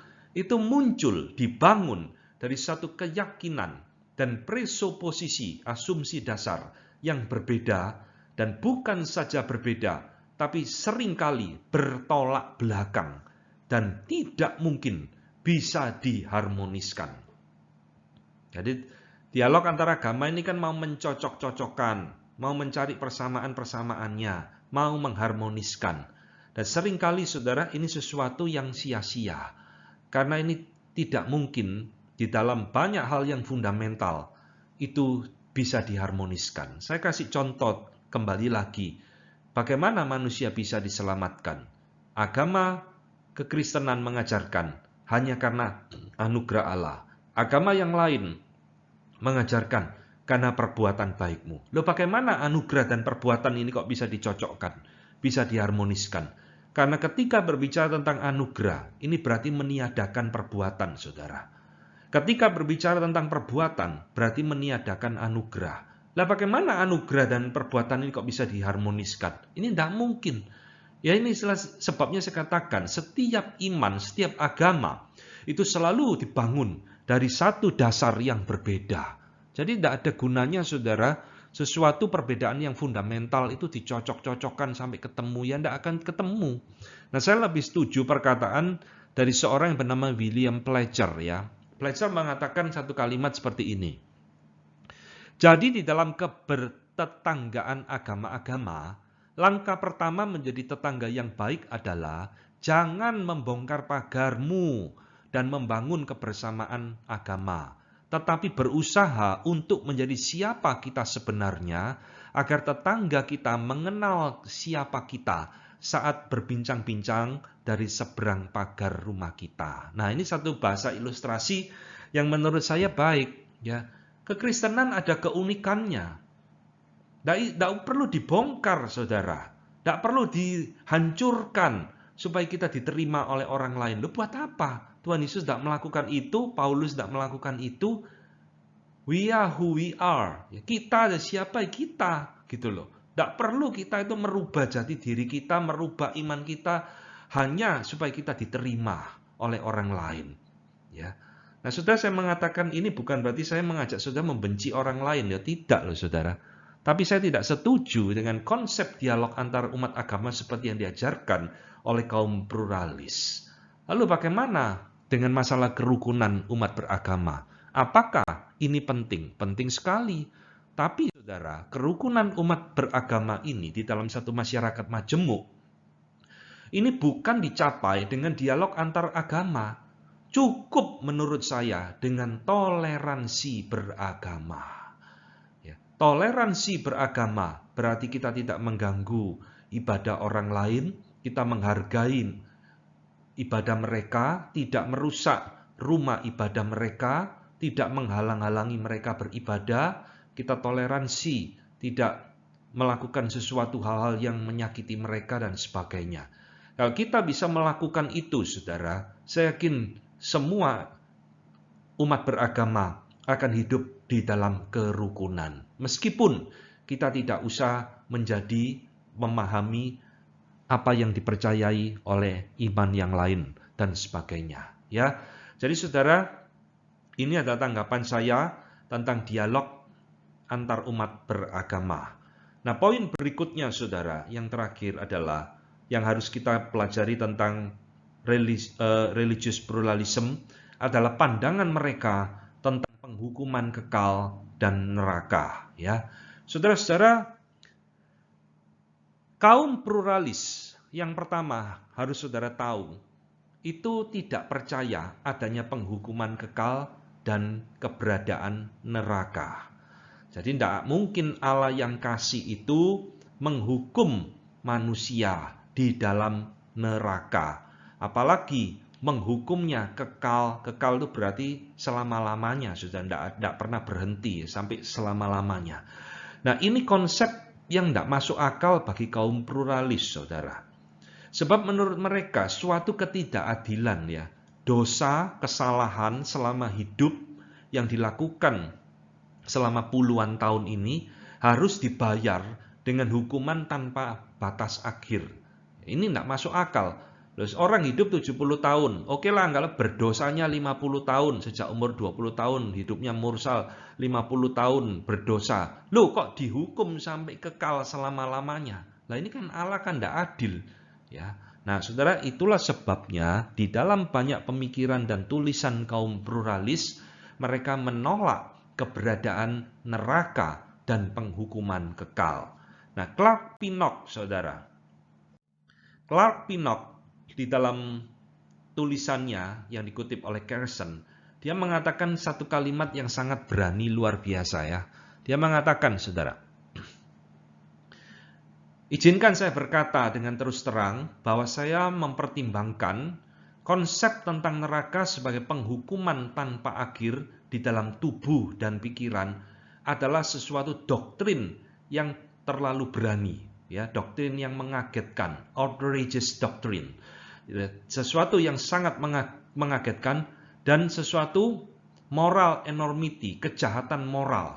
[SPEAKER 1] muncul, dibangun dari satu keyakinan dan presuposisi, asumsi dasar yang berbeda, dan bukan saja berbeda, tapi seringkali bertolak belakang dan tidak mungkin bisa diharmoniskan. Jadi dialog antara agama ini kan mau mencocok-cocokkan, mau mencari persamaan-persamaannya, mau mengharmoniskan. Dan seringkali saudara ini sesuatu yang sia-sia. Karena ini tidak mungkin di dalam banyak hal yang fundamental itu bisa diharmoniskan. Saya kasih contoh kembali lagi. Bagaimana manusia bisa diselamatkan? Agama kekristenan mengajarkan hanya karena anugerah Allah. Agama yang lain mengajarkan karena perbuatan baikmu. Loh, bagaimana anugerah dan perbuatan ini kok bisa dicocokkan, bisa diharmoniskan? Karena ketika berbicara tentang anugerah, ini berarti meniadakan perbuatan, saudara. Ketika berbicara tentang perbuatan, berarti meniadakan anugerah. Lah bagaimana anugerah dan perbuatan ini kok bisa diharmoniskan? Ini tidak mungkin. Ya, ini sebabnya saya katakan, setiap iman, setiap agama, itu selalu dibangun dari satu dasar yang berbeda. Jadi tidak ada gunanya, saudara, sesuatu perbedaan yang fundamental itu dicocok-cocokkan sampai ketemu, ya tidak akan ketemu. Nah, saya lebih setuju perkataan dari seorang yang bernama William Pledger, ya. Pledger mengatakan satu kalimat seperti ini. Jadi di dalam kebertetanggaan agama-agama, langkah pertama menjadi tetangga yang baik adalah jangan membongkar pagarmu dan membangun kebersamaan agama, tetapi berusaha untuk menjadi siapa kita sebenarnya, agar tetangga kita mengenal siapa kita saat berbincang-bincang dari seberang pagar rumah kita. Nah, ini satu bahasa ilustrasi yang menurut saya baik. Ya, kekristenan ada keunikannya. Tidak perlu dibongkar, saudara. Tidak perlu dihancurkan supaya kita diterima oleh orang lain. Loh, buat apa? Tuhan Yesus tidak melakukan itu, Paulus tidak melakukan itu. We are who we are. Ya, kita ada siapa kita, gitu loh. Tidak perlu kita itu merubah jati diri kita, merubah iman kita hanya supaya kita diterima oleh orang lain. Ya. Nah, saudara, saya mengatakan ini bukan berarti saya mengajak saudara membenci orang lain, ya tidak loh, saudara. Tapi saya tidak setuju dengan konsep dialog antar umat agama seperti yang diajarkan oleh kaum pluralis. Lalu bagaimana dengan masalah kerukunan umat beragama? Apakah ini penting? Penting sekali. Tapi saudara, kerukunan umat beragama ini di dalam satu masyarakat majemuk, ini bukan dicapai dengan dialog antar agama. Cukup menurut saya dengan toleransi beragama. Ya, toleransi beragama berarti kita tidak mengganggu ibadah orang lain, kita menghargai ibadah mereka, tidak merusak rumah ibadah mereka, tidak menghalang-halangi mereka beribadah, kita toleransi, tidak melakukan sesuatu hal-hal yang menyakiti mereka dan sebagainya. Kalau kita bisa melakukan itu, saudara, saya yakin semua umat beragama akan hidup di dalam kerukunan. Meskipun kita tidak usah memahami apa yang dipercayai oleh iman yang lain dan sebagainya. Ya, jadi saudara, ini adalah tanggapan saya tentang dialog antar umat beragama. Nah, poin berikutnya, saudara, yang terakhir adalah yang harus kita pelajari tentang religious pluralism adalah pandangan mereka tentang penghukuman kekal dan neraka. Ya, saudara-saudara, kaum pluralis yang pertama harus saudara tahu itu tidak percaya adanya penghukuman kekal dan keberadaan neraka. Jadi tidak mungkin Allah yang kasih itu menghukum manusia di dalam neraka. Apalagi menghukumnya kekal. Kekal itu berarti selama-lamanya, sudah tidak pernah berhenti sampai selama-lamanya. Nah, ini konsep yang tidak masuk akal bagi kaum pluralis, saudara. Sebab menurut mereka suatu ketidakadilan, ya, dosa, kesalahan selama hidup yang dilakukan selama puluhan tahun ini harus dibayar dengan hukuman tanpa batas akhir. Ini tidak masuk akal. Terus orang hidup 70 tahun, oke lah, kalau berdosanya 50 tahun, sejak umur 20 tahun hidupnya mursal, 50 tahun berdosa. Loh, kok dihukum sampai kekal selama-lamanya? Lah ini kan Allah kan tidak adil. Ya. Nah, saudara, itulah sebabnya di dalam banyak pemikiran dan tulisan kaum pluralis, mereka menolak keberadaan neraka dan penghukuman kekal. Nah, Clark Pinnock, saudara. Clark Pinnock di dalam tulisannya yang dikutip oleh Carson, dia mengatakan satu kalimat yang sangat berani, luar biasa, ya. Dia mengatakan, saudara, izinkan saya berkata dengan terus terang bahwa saya mempertimbangkan konsep tentang neraka sebagai penghukuman tanpa akhir di dalam tubuh dan pikiran adalah sesuatu doktrin yang terlalu berani, ya, doktrin yang mengagetkan, outrageous doctrine, sesuatu yang sangat mengagetkan dan sesuatu moral enormity, kejahatan moral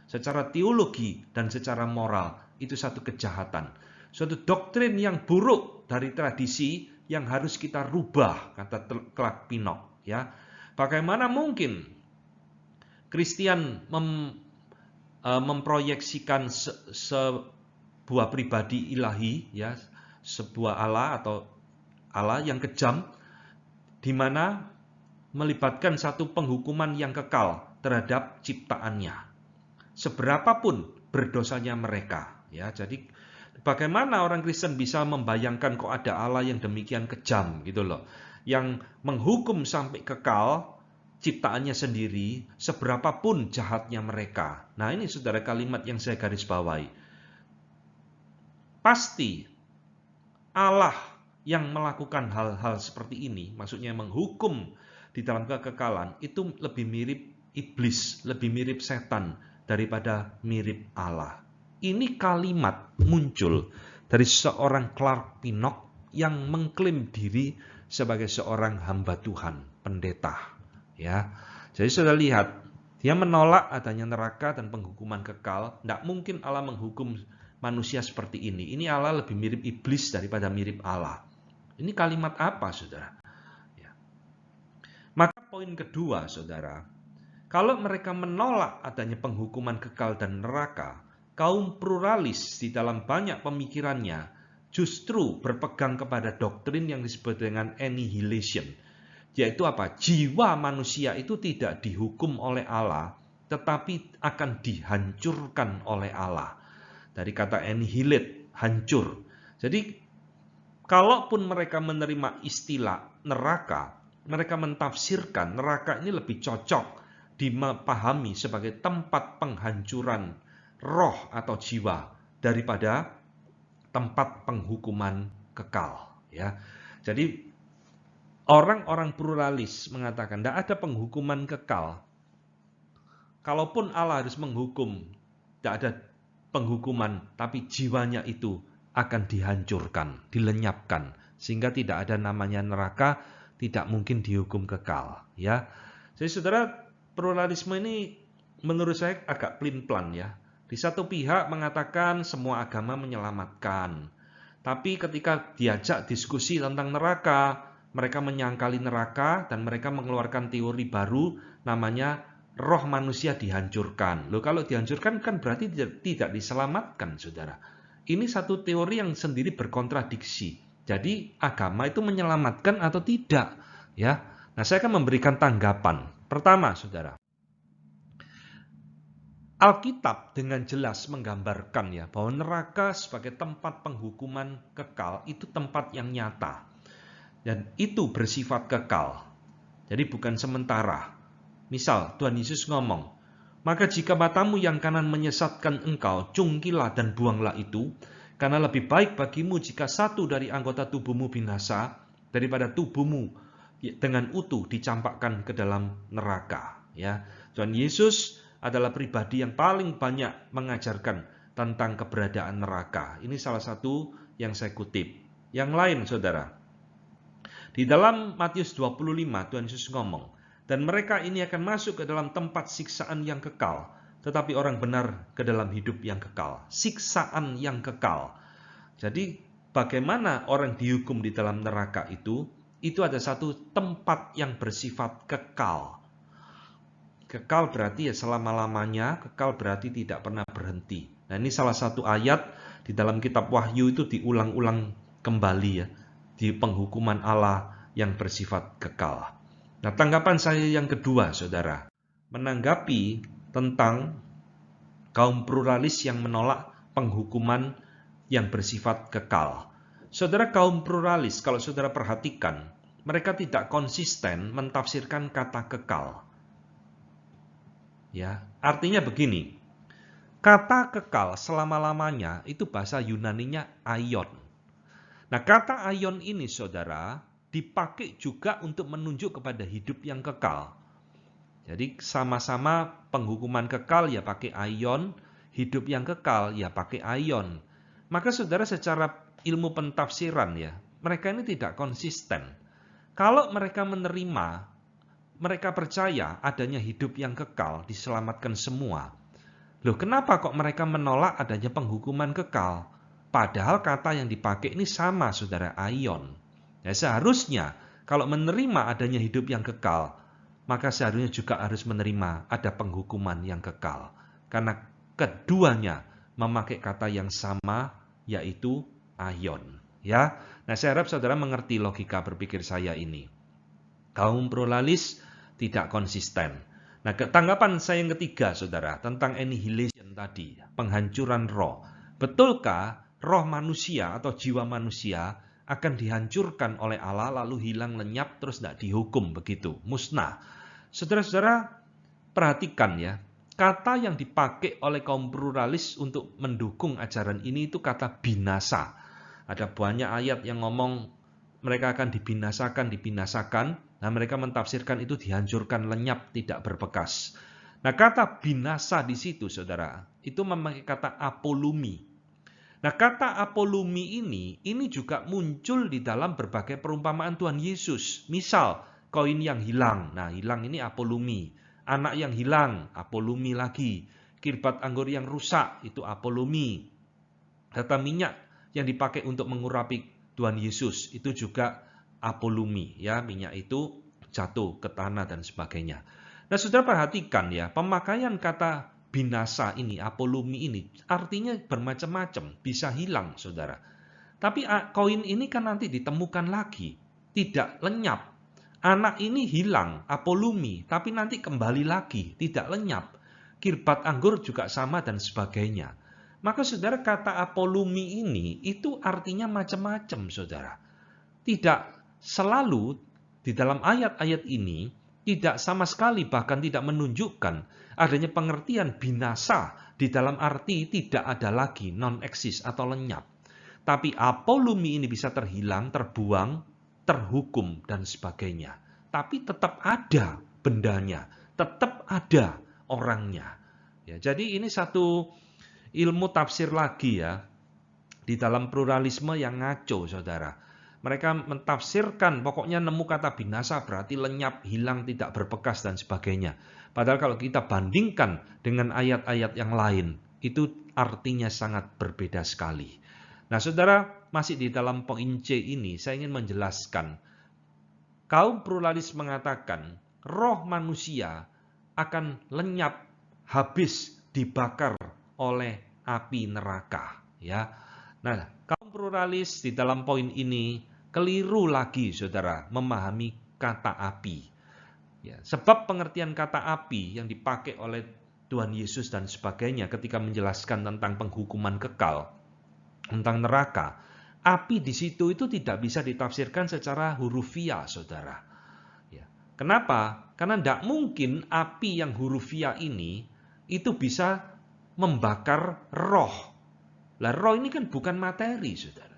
[SPEAKER 1] secara teologi dan secara moral, itu satu kejahatan, suatu doktrin yang buruk dari tradisi yang harus kita rubah, kata Clark Pinnock, ya. Bagaimana mungkin Kristen memproyeksikan sebuah pribadi ilahi, ya, sebuah Allah atau Allah yang kejam, di mana melibatkan satu penghukuman yang kekal terhadap ciptaannya, seberapapun berdosanya mereka, ya. Jadi bagaimana orang Kristen bisa membayangkan kok ada Allah yang demikian kejam gitu loh, yang menghukum sampai kekal ciptaannya sendiri, seberapapun jahatnya mereka. Nah, ini saudara kalimat yang saya garis bawahi. Pasti Allah yang melakukan hal-hal seperti ini, maksudnya menghukum di dalam kekekalan, itu lebih mirip iblis, lebih mirip setan daripada mirip Allah. Ini kalimat muncul dari seorang Clark Pinnock yang mengklaim diri sebagai seorang hamba Tuhan, pendeta. Ya, jadi sudah lihat, dia menolak adanya neraka dan penghukuman kekal. Tidak mungkin Allah menghukum manusia seperti ini. Ini Allah lebih mirip iblis daripada mirip Allah. Ini kalimat apa, saudara? Ya. Maka poin kedua, saudara, kalau mereka menolak adanya penghukuman kekal dan neraka, kaum pluralis di dalam banyak pemikirannya justru berpegang kepada doktrin yang disebut dengan annihilation, yaitu apa? Jiwa manusia itu tidak dihukum oleh Allah, tetapi akan dihancurkan oleh Allah. Dari kata annihilate, hancur. Jadi, kalaupun mereka menerima istilah neraka, mereka mentafsirkan neraka ini lebih cocok dipahami sebagai tempat penghancuran roh atau jiwa daripada tempat penghukuman kekal. Ya, jadi orang-orang pluralis mengatakan tidak ada penghukuman kekal. Kalaupun Allah harus menghukum, tidak ada penghukuman, tapi jiwanya itu akan dihancurkan, dilenyapkan, sehingga tidak ada namanya neraka, tidak mungkin dihukum kekal. Ya, jadi saudara, pluralisme ini menurut saya agak pelin-pelan ya. Di satu pihak mengatakan semua agama menyelamatkan, tapi ketika diajak diskusi tentang neraka, mereka menyangkali neraka dan mereka mengeluarkan teori baru namanya roh manusia dihancurkan. Loh, kalau dihancurkan kan berarti tidak diselamatkan, saudara. Ini satu teori yang sendiri berkontradiksi. Jadi agama itu menyelamatkan atau tidak? Ya. Nah, saya akan memberikan tanggapan. Pertama, saudara. Alkitab dengan jelas menggambarkan ya bahwa neraka sebagai tempat penghukuman kekal itu tempat yang nyata. Dan itu bersifat kekal. Jadi bukan sementara. Misal Tuhan Yesus ngomong, maka jika matamu yang kanan menyesatkan engkau, cungkilah dan buanglah itu, karena lebih baik bagimu jika satu dari anggota tubuhmu binasa, daripada tubuhmu dengan utuh dicampakkan ke dalam neraka. Ya, Tuhan Yesus adalah pribadi yang paling banyak mengajarkan tentang keberadaan neraka. Ini salah satu yang saya kutip. Yang lain, saudara. Di dalam Matius 25, Tuhan Yesus ngomong, dan mereka ini akan masuk ke dalam tempat siksaan yang kekal, tetapi orang benar ke dalam hidup yang kekal. Siksaan yang kekal. Jadi bagaimana orang dihukum di dalam neraka itu ada satu tempat yang bersifat kekal. Kekal berarti ya selama-lamanya, kekal berarti tidak pernah berhenti. Nah, ini salah satu ayat di dalam kitab Wahyu itu diulang-ulang kembali ya, di penghukuman Allah yang bersifat kekal. Nah, tanggapan saya yang kedua, saudara, menanggapi tentang kaum pluralis yang menolak penghukuman yang bersifat kekal. Saudara, kaum pluralis, kalau saudara perhatikan, mereka tidak konsisten mentafsirkan kata kekal. Ya, artinya begini, kata kekal selama-lamanya itu bahasa Yunaninya aion. Nah, kata aion ini, saudara, dipakai juga untuk menunjuk kepada hidup yang kekal. Jadi sama-sama penghukuman kekal ya pakai aion, hidup yang kekal ya pakai aion. Maka saudara, secara ilmu pentafsiran ya, mereka ini tidak konsisten. Kalau mereka menerima, mereka percaya adanya hidup yang kekal, diselamatkan semua. Loh, kenapa kok mereka menolak adanya penghukuman kekal? Padahal kata yang dipakai ini sama, saudara, aion. Ya, seharusnya kalau menerima adanya hidup yang kekal, maka seharusnya juga harus menerima ada penghukuman yang kekal. Karena keduanya memakai kata yang sama, yaitu aion. Ya, nah saya harap saudara mengerti logika berpikir saya ini. Kaum pluralis tidak konsisten. Nah, tanggapan saya yang ketiga, saudara, tentang annihilation tadi, penghancuran roh. Betulkah roh manusia atau jiwa manusia akan dihancurkan oleh Allah lalu hilang lenyap terus tidak dihukum begitu, musnah? Saudara-saudara, perhatikan ya, kata yang dipakai oleh kaum pluralis untuk mendukung ajaran ini itu kata binasa. Ada banyak ayat yang ngomong mereka akan dibinasakan. Nah, mereka mentafsirkan itu dihancurkan, lenyap, tidak berbekas. Nah, kata binasa di situ, saudara, itu memakai kata apolumi. Nah, kata apolumi ini juga muncul di dalam berbagai perumpamaan Tuhan Yesus. Misal, koin yang hilang. Nah, hilang ini apolumi. Anak yang hilang, apolumi lagi. Kirbat anggur yang rusak, itu apolumi. Data minyak yang dipakai untuk mengurapi Tuhan Yesus, itu juga apolumi. Ya, minyak itu jatuh ke tanah dan sebagainya. Nah, saudara perhatikan ya, pemakaian kata binasa ini, apolumi ini, artinya bermacam-macam, bisa hilang, saudara. Tapi koin ini kan nanti ditemukan lagi, tidak lenyap. Anak ini hilang, apolumi, tapi nanti kembali lagi, tidak lenyap. Kirbat anggur juga sama dan sebagainya. Maka saudara, kata apolumi ini, itu artinya macam-macam, saudara. Tidak selalu di dalam ayat-ayat ini, tidak sama sekali bahkan tidak menunjukkan adanya pengertian binasa di dalam arti tidak ada lagi, non-eksis atau lenyap. Tapi apolumi ini bisa terhilang, terbuang, terhukum, dan sebagainya. Tapi tetap ada bendanya, tetap ada orangnya. Ya, jadi ini satu ilmu tafsir lagi ya, di dalam pluralisme yang ngaco, saudara. Mereka mentafsirkan, pokoknya nemu kata binasa berarti lenyap, hilang, tidak berbekas, dan sebagainya. Padahal kalau kita bandingkan dengan ayat-ayat yang lain, itu artinya sangat berbeda sekali. Nah, saudara, masih di dalam poin C ini, saya ingin menjelaskan. Kaum pluralis mengatakan, roh manusia akan lenyap, habis, dibakar oleh api neraka. Ya. Nah, kaum pluralis di dalam poin ini keliru lagi, saudara, memahami kata api. Ya, sebab pengertian kata api yang dipakai oleh Tuhan Yesus dan sebagainya ketika menjelaskan tentang penghukuman kekal, tentang neraka, api di situ itu tidak bisa ditafsirkan secara hurufiah, saudara. Ya. Kenapa? Karena tidak mungkin api yang hurufiah ini itu bisa membakar roh. Lah, roh ini kan bukan materi, saudara.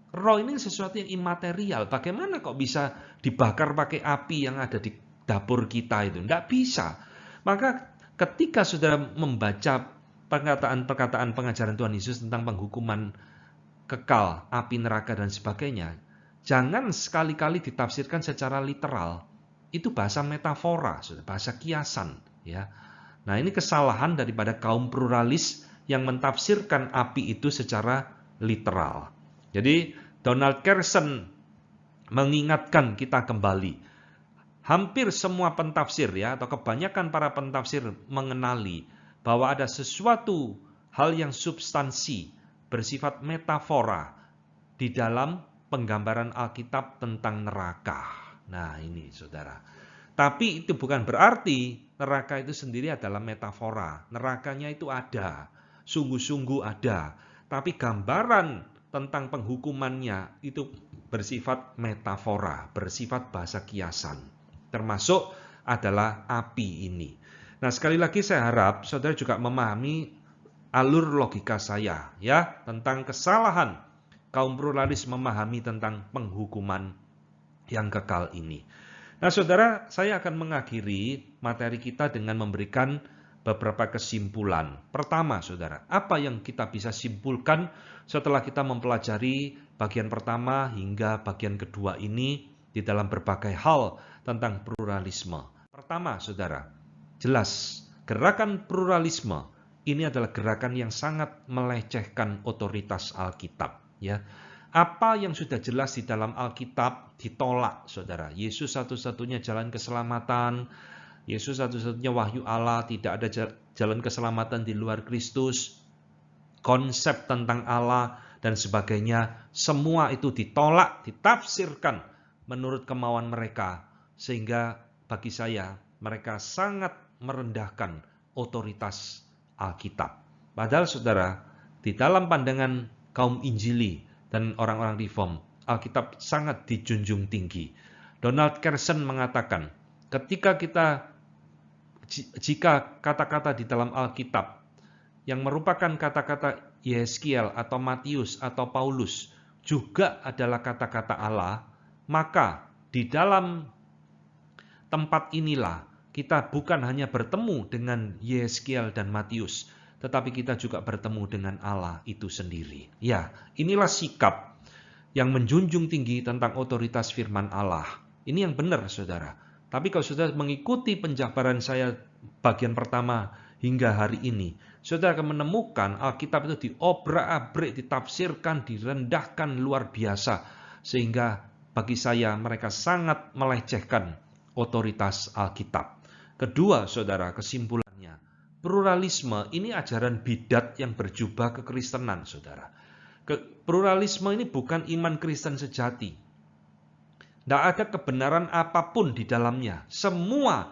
[SPEAKER 1] Roh ini sesuatu yang imaterial. Bagaimana kok bisa dibakar pakai api yang ada di dapur kita itu? Tidak bisa. Maka ketika saudara membaca perkataan-perkataan pengajaran Tuhan Yesus tentang penghukuman kekal, api neraka dan sebagainya, jangan sekali-kali ditafsirkan secara literal. Itu bahasa metafora, bahasa kiasan. Ya. Nah, ini kesalahan daripada kaum pluralis yang mentafsirkan api itu secara literal. Jadi Donald Carson mengingatkan kita kembali. Hampir semua pentafsir ya, atau kebanyakan para pentafsir mengenali bahwa ada sesuatu hal yang substansi bersifat metafora di dalam penggambaran Alkitab tentang neraka. Nah, ini saudara. Tapi itu bukan berarti neraka itu sendiri adalah metafora. Nerakanya itu ada, sungguh-sungguh ada. Tapi gambaran tentang penghukumannya itu bersifat metafora, bersifat bahasa kiasan. Termasuk adalah api ini. Nah, sekali lagi saya harap saudara juga memahami alur logika saya ya tentang kesalahan kaum pluralis memahami tentang penghukuman yang kekal ini. Nah, saudara, saya akan mengakhiri materi kita dengan memberikan beberapa kesimpulan. Pertama, saudara, apa yang kita bisa simpulkan setelah kita mempelajari bagian pertama hingga bagian kedua ini di dalam berbagai hal tentang pluralisme. Pertama, saudara, jelas gerakan pluralisme ini adalah gerakan yang sangat melecehkan otoritas Alkitab. Ya. Apa yang sudah jelas di dalam Alkitab ditolak, saudara. Yesus satu-satunya jalan keselamatan, Yesus satu-satunya wahyu Allah, tidak ada jalan keselamatan di luar Kristus, konsep tentang Allah, dan sebagainya. Semua itu ditolak, ditafsirkan menurut kemauan mereka. Sehingga bagi saya, mereka sangat merendahkan otoritas Alkitab. Padahal saudara, di dalam pandangan kaum Injili dan orang-orang Reform, Alkitab sangat dijunjung tinggi. Donald Carson mengatakan, jika kata-kata di dalam Alkitab yang merupakan kata-kata Yeskiel atau Matius atau Paulus juga adalah kata-kata Allah, maka di dalam tempat inilah kita bukan hanya bertemu dengan Yeskiel dan Matius, tetapi kita juga bertemu dengan Allah itu sendiri. Ya, inilah sikap yang menjunjung tinggi tentang otoritas firman Allah. Ini yang benar, saudara. Tapi kalau saudara mengikuti penjabaran saya bagian pertama hingga hari ini, saudara akan menemukan Alkitab itu diobrak-abrik, ditafsirkan, direndahkan luar biasa. Sehingga bagi saya mereka sangat melecehkan otoritas Alkitab. Kedua, saudara, kesimpulannya, pluralisme ini ajaran bidat yang berjubah kekristenan, saudara. Pluralisme ini bukan iman Kristen sejati. Tidak ada kebenaran apapun di dalamnya. Semua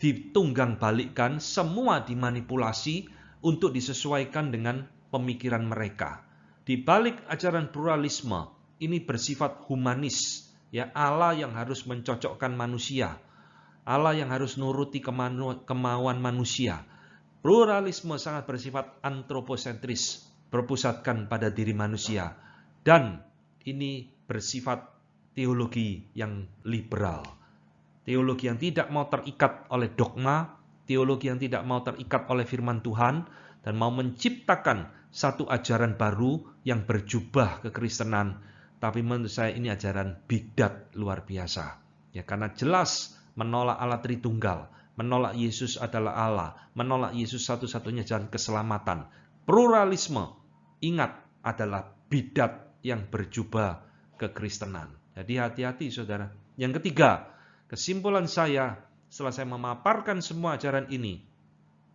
[SPEAKER 1] ditunggang balikkan, semua dimanipulasi untuk disesuaikan dengan pemikiran mereka. Di balik ajaran pluralisme ini bersifat humanis, ya, Allah yang harus mencocokkan manusia, Allah yang harus nuruti kemauan manusia. Pluralisme sangat bersifat antroposentris, berpusatkan pada diri manusia. Dan ini bersifat teologi yang liberal. Teologi yang tidak mau terikat oleh dogma, teologi yang tidak mau terikat oleh firman Tuhan, dan mau menciptakan satu ajaran baru yang berjubah kekristenan. Tapi menurut saya ini ajaran bidat luar biasa. Ya, karena jelas menolak Allah Tritunggal, menolak Yesus adalah Allah, menolak Yesus satu-satunya jalan keselamatan. Pluralisme, ingat, adalah bidat yang berjubah kekristenan. Jadi hati-hati saudara. Yang ketiga, kesimpulan saya setelah saya memaparkan semua ajaran ini,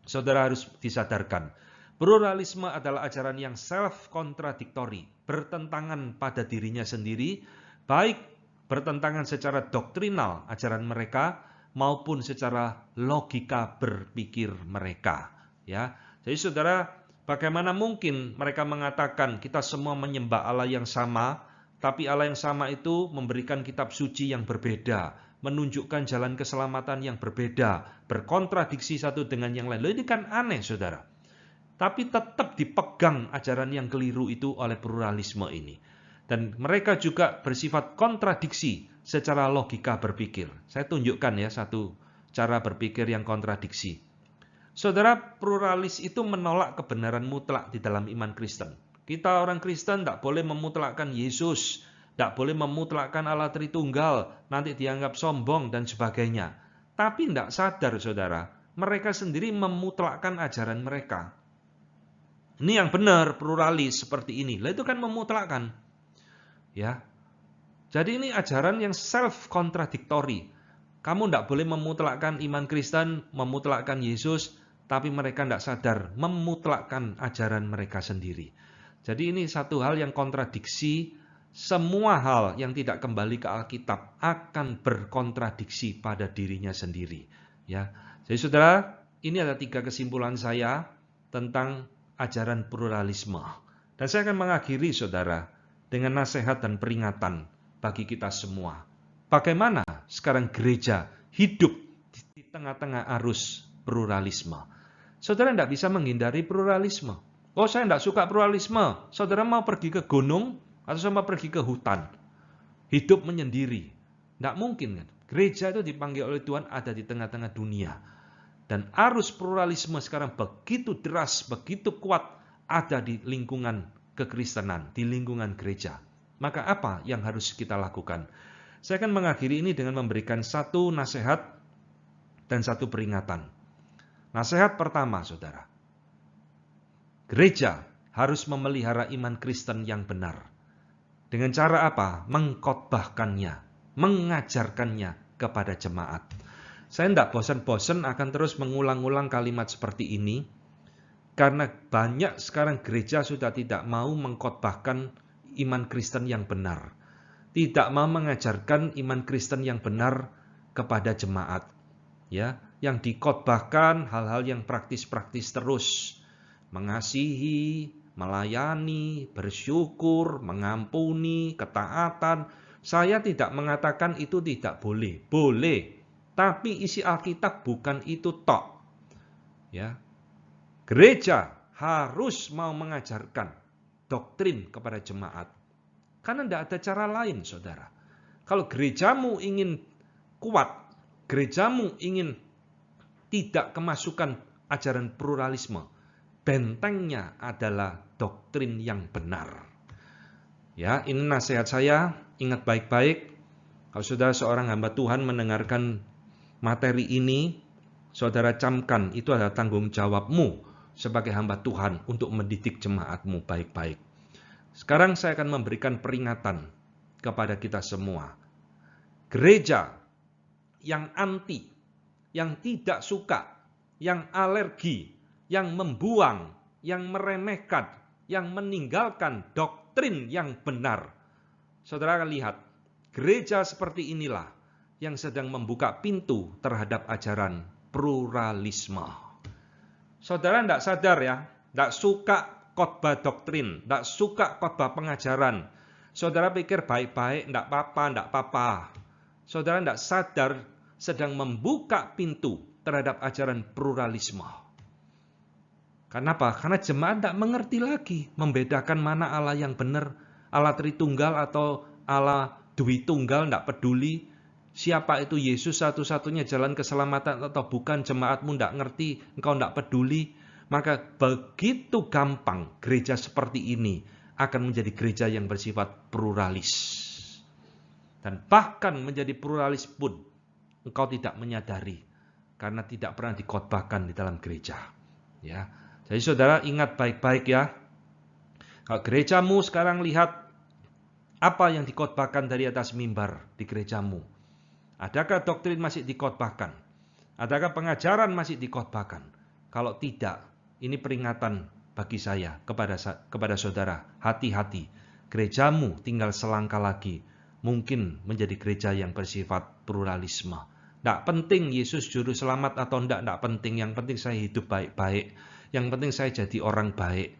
[SPEAKER 1] saudara harus disadarkan, pluralisme adalah ajaran yang self-contradictory, bertentangan pada dirinya sendiri, baik bertentangan secara doktrinal ajaran mereka, maupun secara logika berpikir mereka. Ya, jadi saudara, bagaimana mungkin mereka mengatakan kita semua menyembah Allah yang sama, tapi Allah yang sama itu memberikan kitab suci yang berbeda, menunjukkan jalan keselamatan yang berbeda, berkontradiksi satu dengan yang lain. Loh, ini kan aneh, saudara. Tapi tetap dipegang ajaran yang keliru itu oleh pluralisme ini. Dan mereka juga bersifat kontradiksi secara logika berpikir. Saya tunjukkan ya satu cara berpikir yang kontradiksi. Saudara, pluralis itu menolak kebenaran mutlak di dalam iman Kristen. Kita orang Kristen tidak boleh memutlakkan Yesus, tidak boleh memutlakkan Allah Tritunggal, nanti dianggap sombong dan sebagainya. Tapi tidak sadar saudara, mereka sendiri memutlakkan ajaran mereka. Ini yang benar, pluralis seperti ini. Lah itu kan memutlakkan. Ya. Jadi ini ajaran yang self-contradictory. Kamu tidak boleh memutlakkan iman Kristen, memutlakkan Yesus, tapi mereka tidak sadar memutlakkan ajaran mereka sendiri. Jadi ini satu hal yang kontradiksi. Semua hal yang tidak kembali ke Alkitab akan berkontradiksi pada dirinya sendiri. Ya, jadi saudara, ini ada 3 kesimpulan saya tentang ajaran pluralisme. Dan saya akan mengakhiri saudara dengan nasihat dan peringatan bagi kita semua. Bagaimana sekarang gereja hidup di tengah-tengah arus pluralisme? Saudara tidak bisa menghindari pluralisme. Oh, saya tidak suka pluralisme. Saudara mau pergi ke gunung atau sama pergi ke hutan, hidup menyendiri. Tidak mungkin kan? Gereja itu dipanggil oleh Tuhan ada di tengah-tengah dunia. Dan arus pluralisme sekarang begitu deras, begitu kuat ada di lingkungan kekristenan, di lingkungan gereja. Maka apa yang harus kita lakukan? Saya akan mengakhiri ini dengan memberikan satu nasihat dan satu peringatan. Nasihat pertama, saudara. Gereja harus memelihara iman Kristen yang benar. Dengan cara apa? Mengkhotbahkannya, mengajarkannya kepada jemaat. Saya tidak bosan-bosan akan terus mengulang-ulang kalimat seperti ini, karena banyak sekarang gereja sudah tidak mau mengkhotbahkan iman Kristen yang benar. Tidak mau mengajarkan iman Kristen yang benar kepada jemaat. Ya, yang dikhotbahkan hal-hal yang praktis-praktis terus. Mengasihi, melayani, bersyukur, mengampuni, ketaatan. Saya tidak mengatakan itu tidak boleh. Boleh. Tapi isi Alkitab bukan itu tok. Ya. Gereja harus mau mengajarkan doktrin kepada jemaat. Karena tidak ada cara lain, saudara. Kalau gerejamu ingin kuat, gerejamu ingin tidak kemasukan ajaran pluralisme, bentengnya adalah doktrin yang benar. Ya, ini nasihat saya, ingat baik-baik. Kalau saudara seorang hamba Tuhan mendengarkan materi ini, saudara camkan itu adalah tanggung jawabmu sebagai hamba Tuhan untuk mendidik jemaatmu baik-baik. Sekarang saya akan memberikan peringatan kepada kita semua. Gereja yang anti, yang tidak suka, yang alergi, yang membuang, yang meremehkan, yang meninggalkan doktrin yang benar. Saudara akan lihat, gereja seperti inilah yang sedang membuka pintu terhadap ajaran pluralisme. Saudara tidak sadar ya, tidak suka khotbah doktrin, tidak suka khotbah pengajaran. Saudara pikir baik-baik, tidak apa-apa. Saudara tidak sadar sedang membuka pintu terhadap ajaran pluralisme. Kenapa? Karena jemaat tidak mengerti lagi membedakan mana Allah yang benar, Allah Tritunggal atau Allah Dwi Tunggal, tidak peduli. Siapa itu Yesus, satu-satunya jalan keselamatan atau bukan, jemaatmu tidak ngerti, engkau tidak peduli. Maka begitu gampang gereja seperti ini akan menjadi gereja yang bersifat pluralis. Dan bahkan menjadi pluralis pun engkau tidak menyadari, karena tidak pernah dikhotbahkan di dalam gereja. Ya, jadi saudara ingat baik-baik ya. Kalau gerejamu sekarang lihat apa yang dikhotbahkan dari atas mimbar di gerejamu. Adakah doktrin masih dikhotbahkan? Adakah pengajaran masih dikhotbahkan? Kalau tidak, ini peringatan bagi saya kepada saudara. Hati-hati, gerejamu tinggal selangkah lagi mungkin menjadi gereja yang bersifat pluralisme. Tidak penting Yesus juru selamat atau tidak penting. Yang penting saya hidup baik-baik. Yang penting saya jadi orang baik.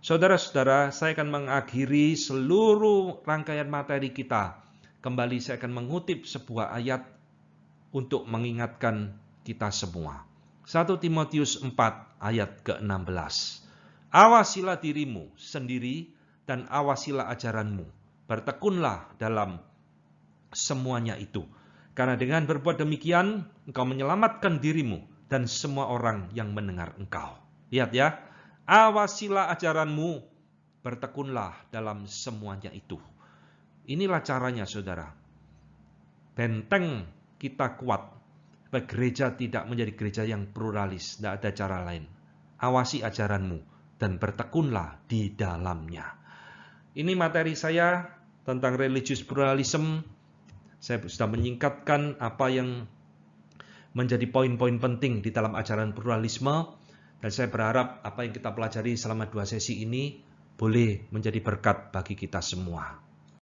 [SPEAKER 1] Saudara-saudara, saya akan mengakhiri seluruh rangkaian materi kita. Kembali saya akan mengutip sebuah ayat untuk mengingatkan kita semua. 1 Timotius 4 ayat ke-16. Awasilah dirimu sendiri dan awasilah ajaranmu. Bertekunlah dalam semuanya itu. Karena dengan berbuat demikian, engkau menyelamatkan dirimu dan semua orang yang mendengar engkau. Lihat ya, awasilah ajaranmu, bertekunlah dalam semuanya itu. Inilah caranya saudara. Benteng kita kuat, supaya gereja tidak menjadi gereja yang pluralis. Tidak ada cara lain. Awasi ajaranmu dan bertekunlah di dalamnya. Ini materi saya tentang religious pluralism. Saya sudah menyingkatkan apa yang menjadi poin-poin penting di dalam ajaran pluralisme. Dan saya berharap apa yang kita pelajari selama 2 sesi ini boleh menjadi berkat bagi kita semua.